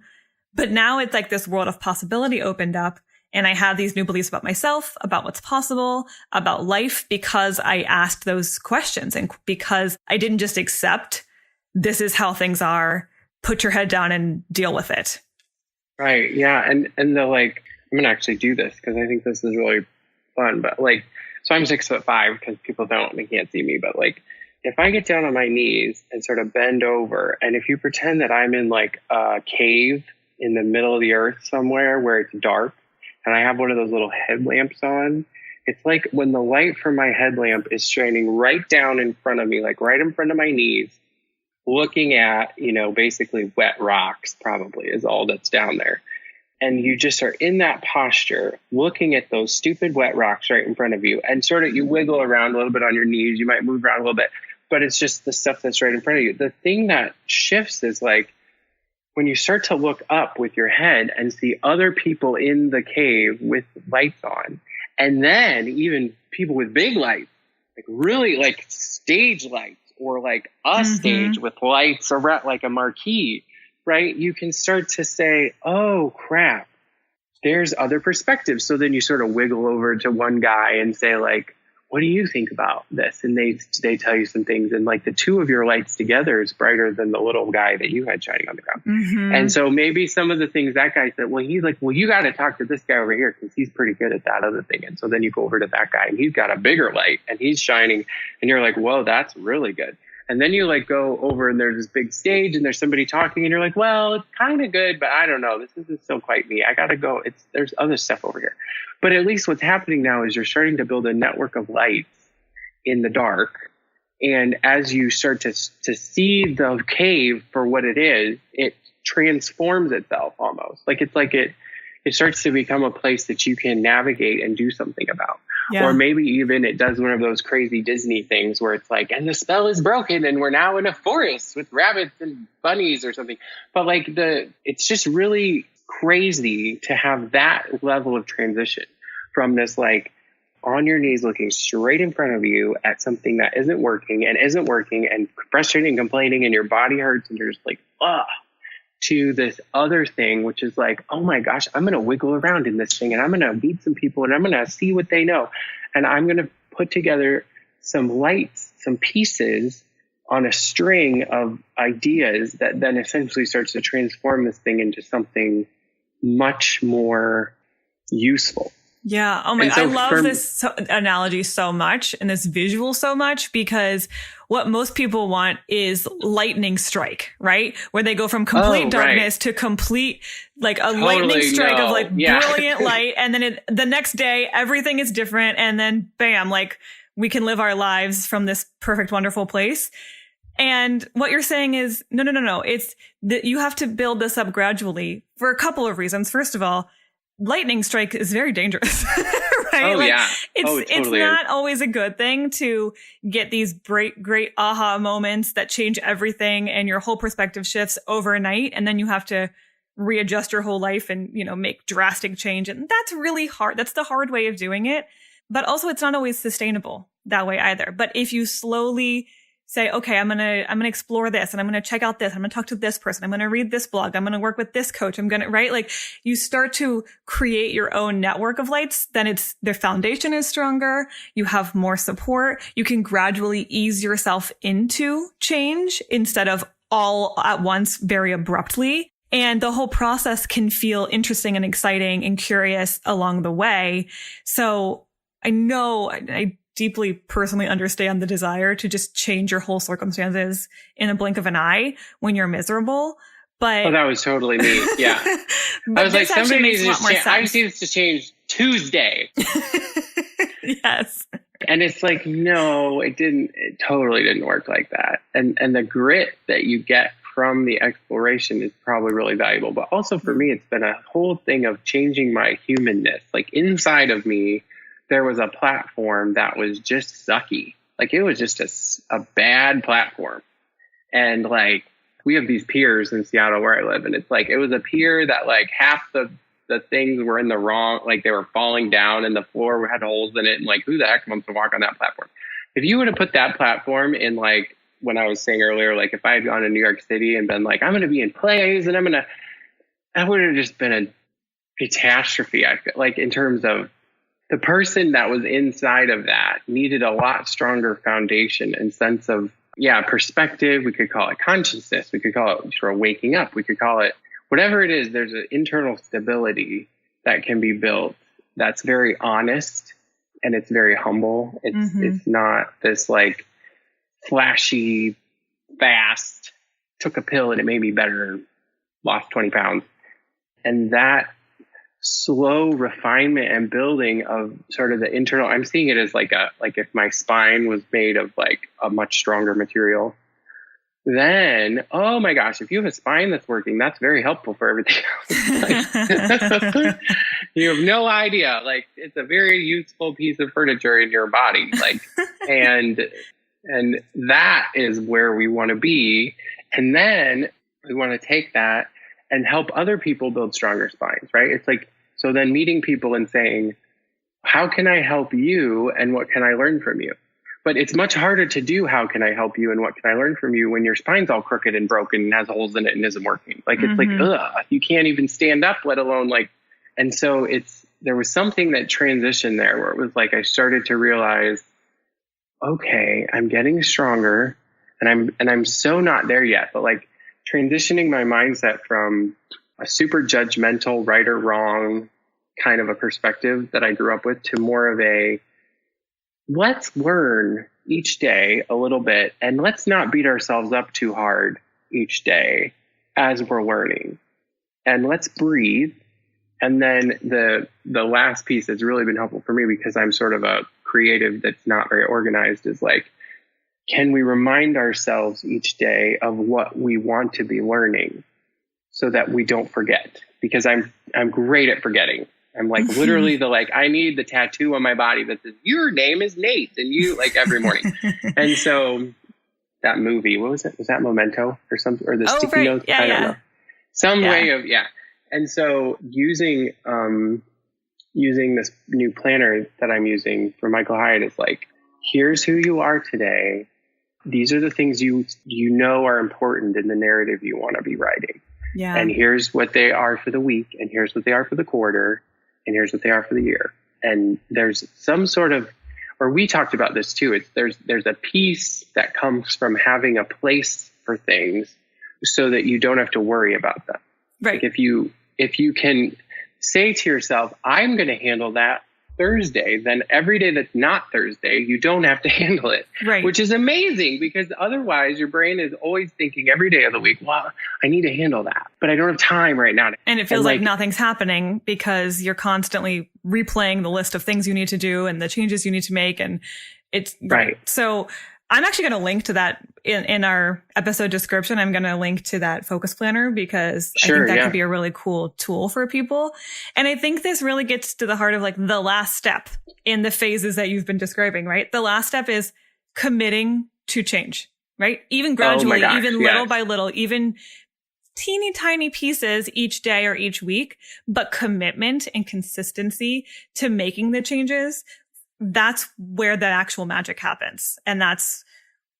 But now it's like this world of possibility opened up. And I have these new beliefs about myself, about what's possible, about life, because I asked those questions and because I didn't just accept this is how things are, put your head down and deal with it. Right. Yeah. And the like, I'm going to actually do this because I think this is really fun. But like, so I'm 6'5" because they can't see me. But like, if I get down on my knees and sort of bend over, and if you pretend that I'm in like a cave in the middle of the earth somewhere where it's dark, and I have one of those little headlamps on, it's like when the light from my headlamp is shining right down in front of me, like right in front of my knees, looking at, basically wet rocks probably is all that's down there. And you just are in that posture, looking at those stupid wet rocks right in front of you, and sort of you wiggle around a little bit on your knees. You might move around a little bit, but it's just the stuff that's right in front of you. The thing that shifts is like when you start to look up with your head and see other people in the cave with lights on, and then even people with big lights, like really like stage lights, or like a stage with lights around, like a marquee, right? You can start to say, oh crap, there's other perspectives. So then you sort of wiggle over to one guy and say like, what do you think about this? And they tell you some things, and like the two of your lights together is brighter than the little guy that you had shining on the ground. And so maybe some of the things that guy said, well, he's like, well, you got to talk to this guy over here because he's pretty good at that other thing. And so then you go over to that guy and he's got a bigger light and he's shining, and you're like, whoa, that's really good. And then you like go over and there's this big stage and there's somebody talking and you're like, well, it's kind of good, but I don't know. This isn't still quite me. I got to go. There's other stuff over here. But at least what's happening now is you're starting to build a network of lights in the dark. And as you start to see the cave for what it is, it transforms itself almost. It starts to become a place that you can navigate and do something about. Yeah. Or maybe even it does one of those crazy Disney things where it's like, and the spell is broken and we're now in a forest with rabbits and bunnies or something. But like it's just really crazy to have that level of transition from this like on your knees looking straight in front of you at something that isn't working and frustrating, complaining, and your body hurts and you're just like, ugh, to this other thing, which is like, oh my gosh, I'm going to wiggle around in this thing and I'm going to meet some people and I'm going to see what they know. And I'm going to put together some lights, some pieces on a string of ideas that then essentially starts to transform this thing into something much more useful. Yeah. Oh my, I love this analogy so much and this visual so much, because what most people want is lightning strike, right? Where they go from complete darkness to complete, like a lightning strike of like brilliant light. And then the next day, everything is different. And then bam, like we can live our lives from this perfect, wonderful place. And what you're saying is, no. It's that you have to build this up gradually for a couple of reasons. First of all, lightning strike is very dangerous, right? Oh, like, yeah. It's not always a good thing to get these great aha moments that change everything and your whole perspective shifts overnight. And then you have to readjust your whole life and, make drastic change. And that's really hard. That's the hard way of doing it. But also it's not always sustainable that way either. But if you slowly say, okay, I'm going to explore this and I'm going to check out this. I'm going to talk to this person. I'm going to read this blog. I'm going to work with this coach. right? Like you start to create your own network of lights. Then their foundation is stronger. You have more support. You can gradually ease yourself into change instead of all at once very abruptly. And the whole process can feel interesting and exciting and curious along the way. So I know I deeply personally understand the desire to just change your whole circumstances in a blink of an eye when you're miserable. But that was totally me. Yeah. I was like, somebody needs to change. I just need to change Tuesday. Yes. And it's like, no, it totally didn't work like that. And the grit that you get from the exploration is probably really valuable. But also for me, it's been a whole thing of changing my humanness. Like inside of me, there was a platform that was just sucky. Like it was just a bad platform. And like, we have these piers in Seattle where I live. And it's like, it was a pier that like half the things were in the wrong, like they were falling down and the floor had holes in it. And like, who the heck wants to walk on that platform? If you would have put that platform in like, when I was saying earlier, like if I had gone to New York City and been like, I'm going to be in plays and that would have just been a catastrophe. I feel like in terms of, the person that was inside of that needed a lot stronger foundation and sense of, perspective. We could call it consciousness. We could call it sort of waking up. We could call it whatever it is. There's an internal stability that can be built that's very honest and it's very humble. It's not this like flashy, fast, took a pill and it made me better, lost 20 pounds. And that slow refinement and building of sort of the internal, I'm seeing it as like if my spine was made of like a much stronger material, then, oh my gosh, if you have a spine that's working, that's very helpful for everything else. Like, you have no idea. Like it's a very useful piece of furniture in your body. Like, and And that is where we want to be. And then we want to take that and help other people build stronger spines, right? It's like, so then meeting people and saying, how can I help you and what can I learn from you? But it's much harder to do how can I help you and what can I learn from you when your spine's all crooked and broken and has holes in it and isn't working. Like, it's like, you can't even stand up, let alone like, and so there was something that transitioned there where it was like, I started to realize, okay, I'm getting stronger and I'm so not there yet, but like transitioning my mindset from a super judgmental right or wrong kind of a perspective that I grew up with to more of a, let's learn each day a little bit and let's not beat ourselves up too hard each day as we're learning, and let's breathe. And then the last piece that's really been helpful for me, because I'm sort of a creative that's not very organized, is like, can we remind ourselves each day of what we want to be learning so that we don't forget? Because I'm great at forgetting. I'm like literally I need the tattoo on my body that says, your name is Nate, and you, like, every morning. And so that movie, what was it? Was that Memento or something? Or the sticky notes? Yeah, I don't know. Some way of, And so using this new planner that I'm using for Michael Hyatt is like, here's who you are today. These are the things you know are important in the narrative you want to be writing. Yeah. And here's what they are for the week, and here's what they are for the quarter, and here's what they are for the year. And there's some sort of, or we talked about this too, there's a piece that comes from having a place for things so that you don't have to worry about them. Right. Like if you can say to yourself, I'm going to handle that Thursday, then every day that's not Thursday, you don't have to handle it. Right. Which is amazing, because otherwise your brain is always thinking every day of the week, well, I need to handle that, but I don't have time right now. And it feels like nothing's happening because you're constantly replaying the list of things you need to do and the changes you need to make. And it's right. So I'm actually going to link to that in our episode description. I'm going to link to that focus planner because I think that could be a really cool tool for people. And I think this really gets to the heart of like the last step in the phases that you've been describing, right? The last step is committing to change, right? Even gradually, little by little, even teeny tiny pieces each day or each week, but commitment and consistency to making the changes. That's where the actual magic happens. And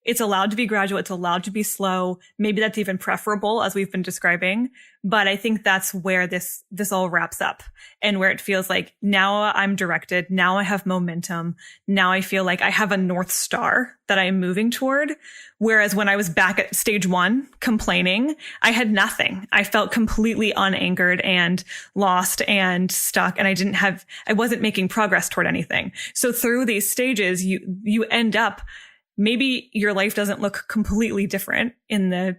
it's allowed to be gradual. It's allowed to be slow. Maybe that's even preferable, as we've been describing. But I think that's where this all wraps up, and where it feels like now I'm directed. Now I have momentum. Now I feel like I have a North Star that I'm moving toward. Whereas when I was back at stage 1 complaining, I had nothing. I felt completely unanchored and lost and stuck, and I wasn't making progress toward anything. So through these stages, you end up, maybe your life doesn't look completely different in the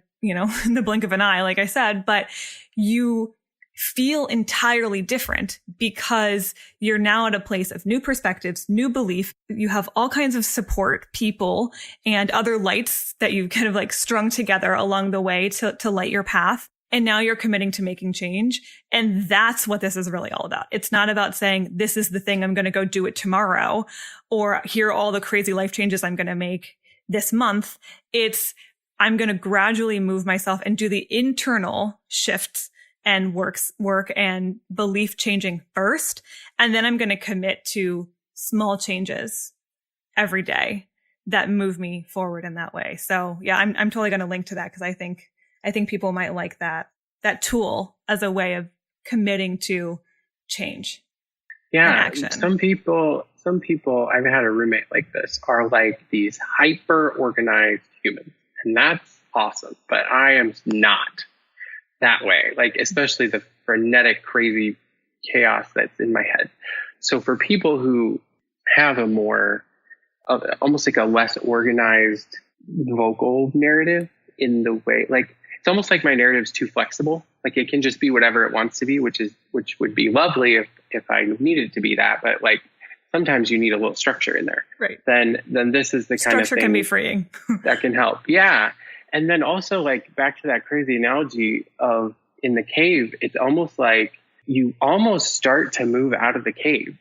blink of an eye, like I said, but you feel entirely different because you're now at a place of new perspectives, new belief. You have all kinds of support people and other lights that you've kind of like strung together along the way to light your path. And now you're committing to making change. And that's what this is really all about. It's not about saying, this is the thing, I'm going to go do it tomorrow, or here are all the crazy life changes I'm going to make this month. It's, I'm going to gradually move myself and do the internal shifts and work and belief changing first. And then I'm going to commit to small changes every day that move me forward in that way. So yeah, I'm totally going to link to that, because I think people might like that tool as a way of committing to change. Yeah. Action. Some people, I've had a roommate like this, are like these hyper organized humans, and that's awesome. But I am not that way, like especially the frenetic, crazy chaos that's in my head. So for people who have a more, almost like a less organized vocal narrative in the way, like, it's almost like my narrative's too flexible. Like it can just be whatever it wants to be, which would be lovely if I needed it to be that. But like sometimes you need a little structure in there. Right. Then this is the kind of structure thing can be freeing. that can help. Yeah. And then also, like, back to that crazy analogy of in the cave, it's almost like you almost start to move out of the cave.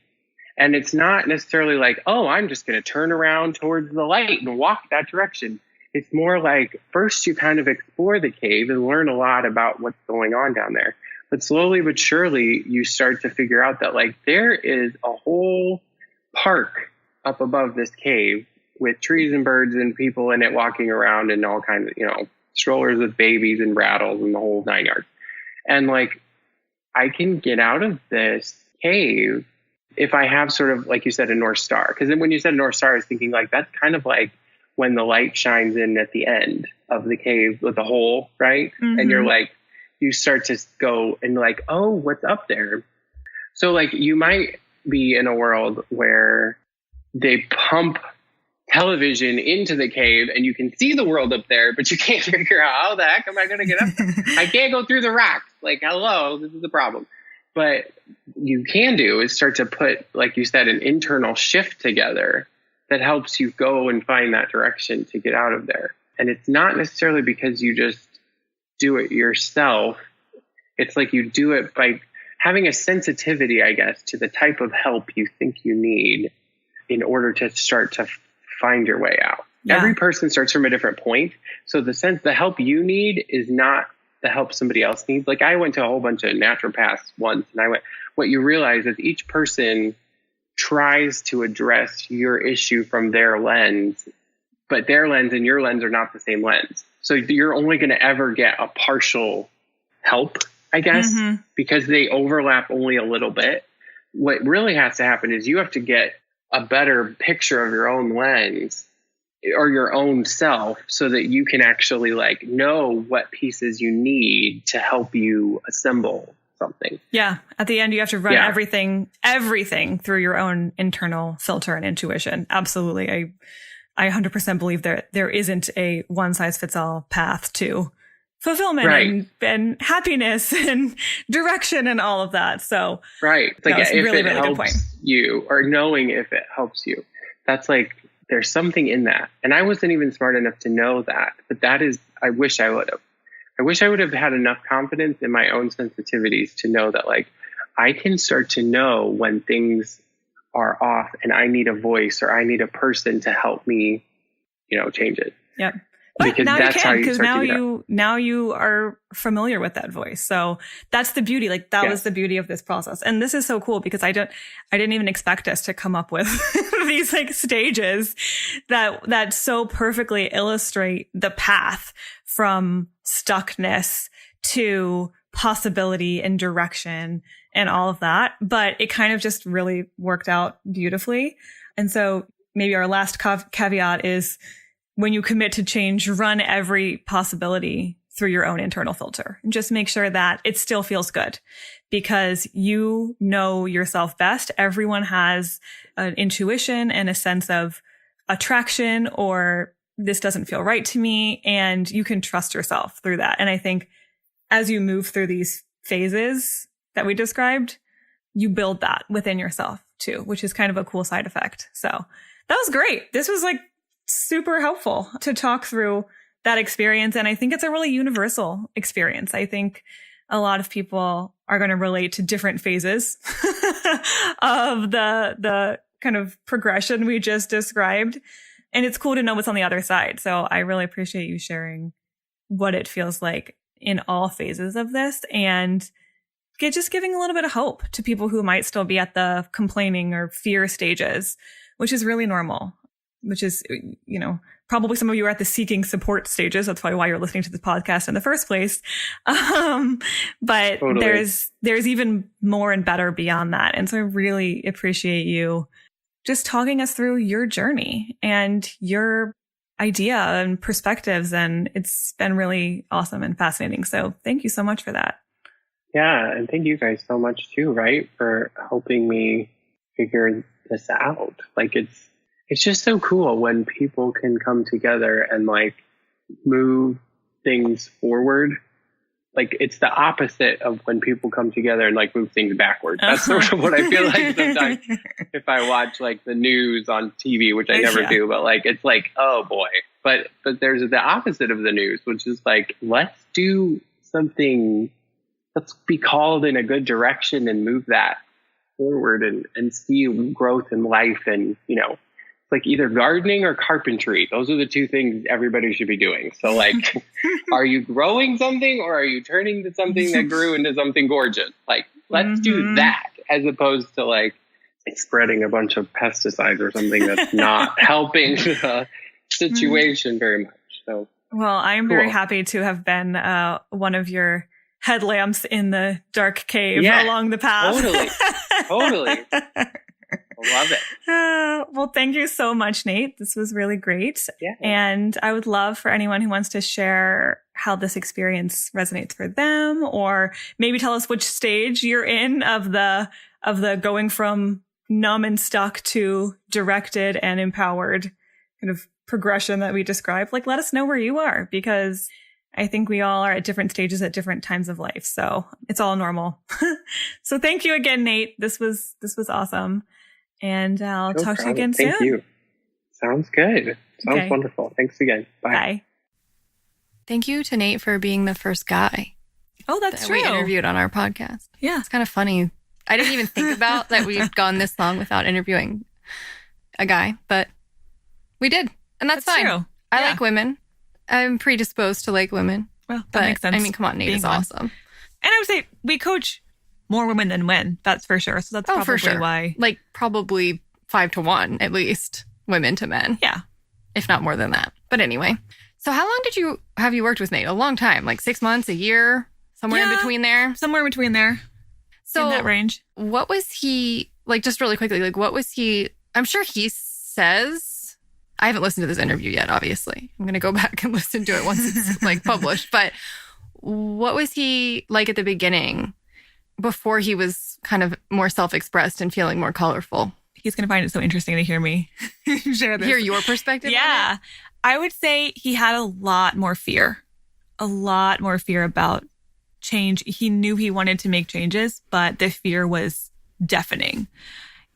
And it's not necessarily like, oh, I'm just going to turn around towards the light and walk that direction. It's more like first you kind of explore the cave and learn a lot about what's going on down there. But slowly but surely, you start to figure out that like there is a whole park up above this cave with trees and birds and people in it walking around and all kinds of, strollers with babies and rattles and the whole 9 yards. And like, I can get out of this cave if I have sort of, like you said, a North Star. Because then when you said North Star, I was thinking like, that's kind of like when the light shines in at the end of the cave with the hole, right? Mm-hmm. And you're like, you start to go and like, oh, what's up there? So like, you might be in a world where they pump television into the cave and you can see the world up there, but you can't figure out how the heck am I going to get up there? I can't go through the rocks. Like, hello, this is the problem. But you can do is start to put, like you said, an internal shift together that helps you go and find that direction to get out of there. And it's not necessarily because you just do it yourself. It's like you do it by having a sensitivity, I guess, to the type of help you think you need in order to start to find your way out. Yeah. Every person starts from a different point. So the help you need is not the help somebody else needs. Like I went to a whole bunch of naturopaths once and what you realize is each person tries to address your issue from their lens, but their lens and your lens are not the same lens. So you're only going to ever get a partial help, I guess, because they overlap only a little bit. What really has to happen is you have to get a better picture of your own lens or your own self so that you can actually like know what pieces you need to help you assemble something. Yeah. At the end, you have to run everything through your own internal filter and intuition. Absolutely. I 100% believe there isn't a one size fits all path to fulfillment and happiness and direction and all of that. So right. Like if really, really good point. You or knowing if it helps you, that's like, there's something in that. And I wasn't even smart enough to know that, but I wish I would have. I wish I would have had enough confidence in my own sensitivities to know that like, I can start to know when things are off and I need a voice or I need a person to help me, change it. Yep. But now you can, because now you are familiar with that voice. So that's the beauty. Like that was the beauty of this process. And this is so cool because I didn't even expect us to come up with these like stages that so perfectly illustrate the path from stuckness to possibility and direction and all of that. But it kind of just really worked out beautifully. And so maybe our last caveat is, when you commit to change, run every possibility through your own internal filter and just make sure that it still feels good because you know yourself best. Everyone has an intuition and a sense of attraction or this doesn't feel right to me. And you can trust yourself through that. And I think as you move through these phases that we described, you build that within yourself too, which is kind of a cool side effect. So that was great. This was like super helpful to talk through that experience. And I think it's a really universal experience. I think a lot of people are going to relate to different phases of the kind of progression we just described. And it's cool to know what's on the other side. So I really appreciate you sharing what it feels like in all phases of this and just giving a little bit of hope to people who might still be at the complaining or fear stages, which is really normal. Which is, probably some of you are at the seeking support stages. That's probably why you're listening to this podcast in the first place. But totally. There's even more and better beyond that. And so I really appreciate you just talking us through your journey and your idea and perspectives. And it's been really awesome and fascinating. So thank you so much for that. Yeah. And thank you guys so much too, right? For helping me figure this out. Like it's just so cool when people can come together and like move things forward. Like it's the opposite of when people come together and like move things backwards. That's sort of what I feel like sometimes if I watch like the news on TV, which I never do, but like, it's like, oh boy. But there's the opposite of the news, which is like, let's do something, let's be called in a good direction and move that forward and see growth in life. And, it's like either gardening or carpentry. Those are the two things everybody should be doing. So like, are you growing something or are you turning to something that grew into something gorgeous? Like, let's do that as opposed to like spreading a bunch of pesticides or something that's not helping the situation very much. So, well, I'm very happy to have been one of your headlamps in the dark cave along the path. Totally. I love it. Well, thank you so much, Nate. This was really great. Yeah. And I would love for anyone who wants to share how this experience resonates for them, or maybe tell us which stage you're in of the going from numb and stuck to directed and empowered kind of progression that we described. Like, let us know where you are, because I think we all are at different stages at different times of life. So it's all normal. So thank you again, Nate. This was awesome. And I'll talk to you again soon. Thank you. Sounds good. Sounds wonderful. Thanks again. Bye. Thank you to Nate for being the first guy. Oh, that's true. We interviewed on our podcast. Yeah. It's kind of funny. I didn't even think about that we've gone this long without interviewing a guy, but we did. And that's fine. True. I like women. I'm predisposed to like women. Well, that makes sense. I mean, come on, Nate is awesome. And I would say we coach more women than men. That's for sure. So that's probably for sure. why. Like probably 5 to 1, at least, women to men. Yeah. If not more than that. But anyway. So how long have you worked with Nate? A long time, like 6 months, a year, somewhere in between there? Somewhere in between there. So in that range. What was he, like, just really quickly, like, what was he, I'm sure he says, I haven't listened to this interview yet, obviously. I'm going to go back and listen to it once it's like published. But what was he like at the beginning before he was kind of more self-expressed and feeling more colorful? He's going to find it so interesting to hear me share this. Hear your perspective on it? I would say he had a lot more fear about change. He knew he wanted to make changes, but the fear was deafening.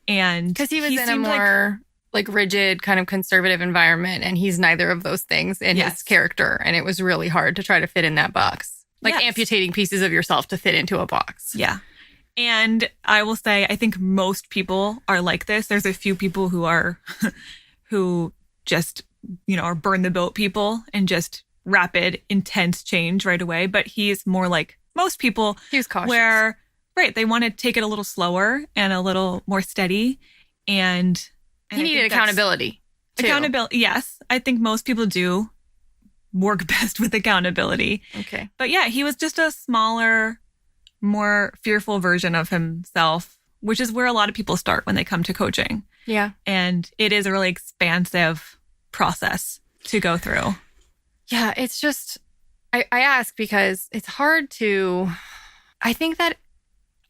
And because he was in a more like rigid kind of conservative environment, and he's neither of those things in his character. And it was really hard to try to fit in that box. Like amputating pieces of yourself to fit into a box. Yeah. And I will say, I think most people are like this. There's a few people who just, are burn the boat people and just rapid, intense change right away. But he's more like most people. He was cautious. Where, they want to take it a little slower and a little more steady. And he needed accountability. Accountability, yes. I think most people do work best with accountability. Okay. But yeah, he was just a smaller, more fearful version of himself, which is where a lot of people start when they come to coaching. Yeah. And it is a really expansive process to go through. Yeah, it's just, I ask because it's hard to, I think that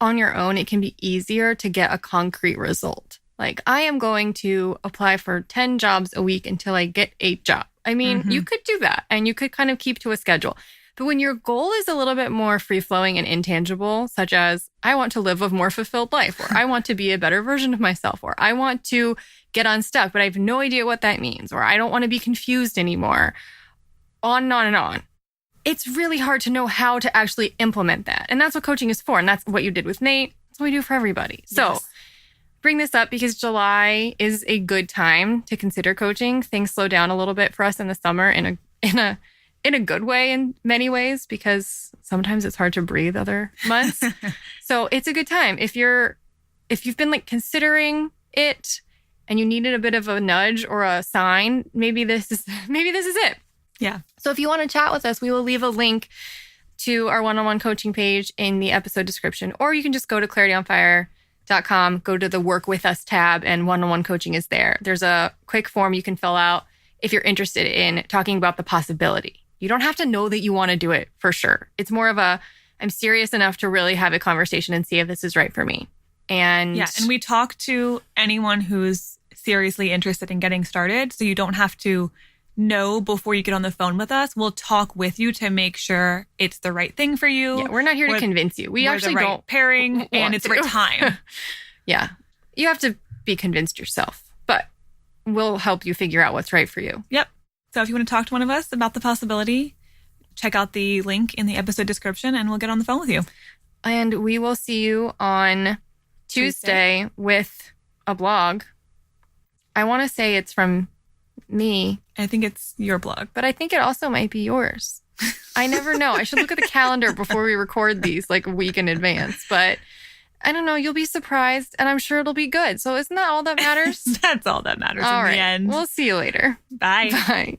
on your own, it can be easier to get a concrete result. Like, I am going to apply for 10 jobs a week until I get 8 jobs. I mean, you could do that and you could kind of keep to a schedule. But when your goal is a little bit more free-flowing and intangible, such as I want to live a more fulfilled life, or I want to be a better version of myself, or I want to get unstuck, but I have no idea what that means, or I don't want to be confused anymore, on and on and on. It's really hard to know how to actually implement that. And that's what coaching is for. And that's what you did with Nate. That's what we do for everybody. So bring this up because July is a good time to consider coaching. Things slow down a little bit for us in the summer in a good way in many ways, because sometimes it's hard to breathe other months. So it's a good time. If you've been like considering it and you needed a bit of a nudge or a sign, maybe this is it. Yeah. So if you want to chat with us, we will leave a link to our one-on-one coaching page in the episode description, or you can just go to clarityonfire.com, go to the Work With Us tab, and one-on-one coaching is there. There's a quick form you can fill out if you're interested in talking about the possibility. You don't have to know that you want to do it for sure. It's more of a, I'm serious enough to really have a conversation and see if this is right for me. And we talk to anyone who's seriously interested in getting started. So you don't have to know before you get on the phone with us. We'll talk with you to make sure it's the right thing for you. Yeah, we're not here to convince you. We actually don't pairing and it's the right time. Yeah. You have to be convinced yourself, but we'll help you figure out what's right for you. Yep. So if you want to talk to one of us about the possibility, check out the link in the episode description and we'll get on the phone with you. And we will see you on Tuesday with a blog. I want to say it's from me. I think it's your blog. But I think it also might be yours. I never know. I should look at the calendar before we record these like a week in advance. But I don't know. You'll be surprised, and I'm sure it'll be good. So isn't that all that matters? That's all that matters all in right. the end. We'll see you later. Bye. Bye.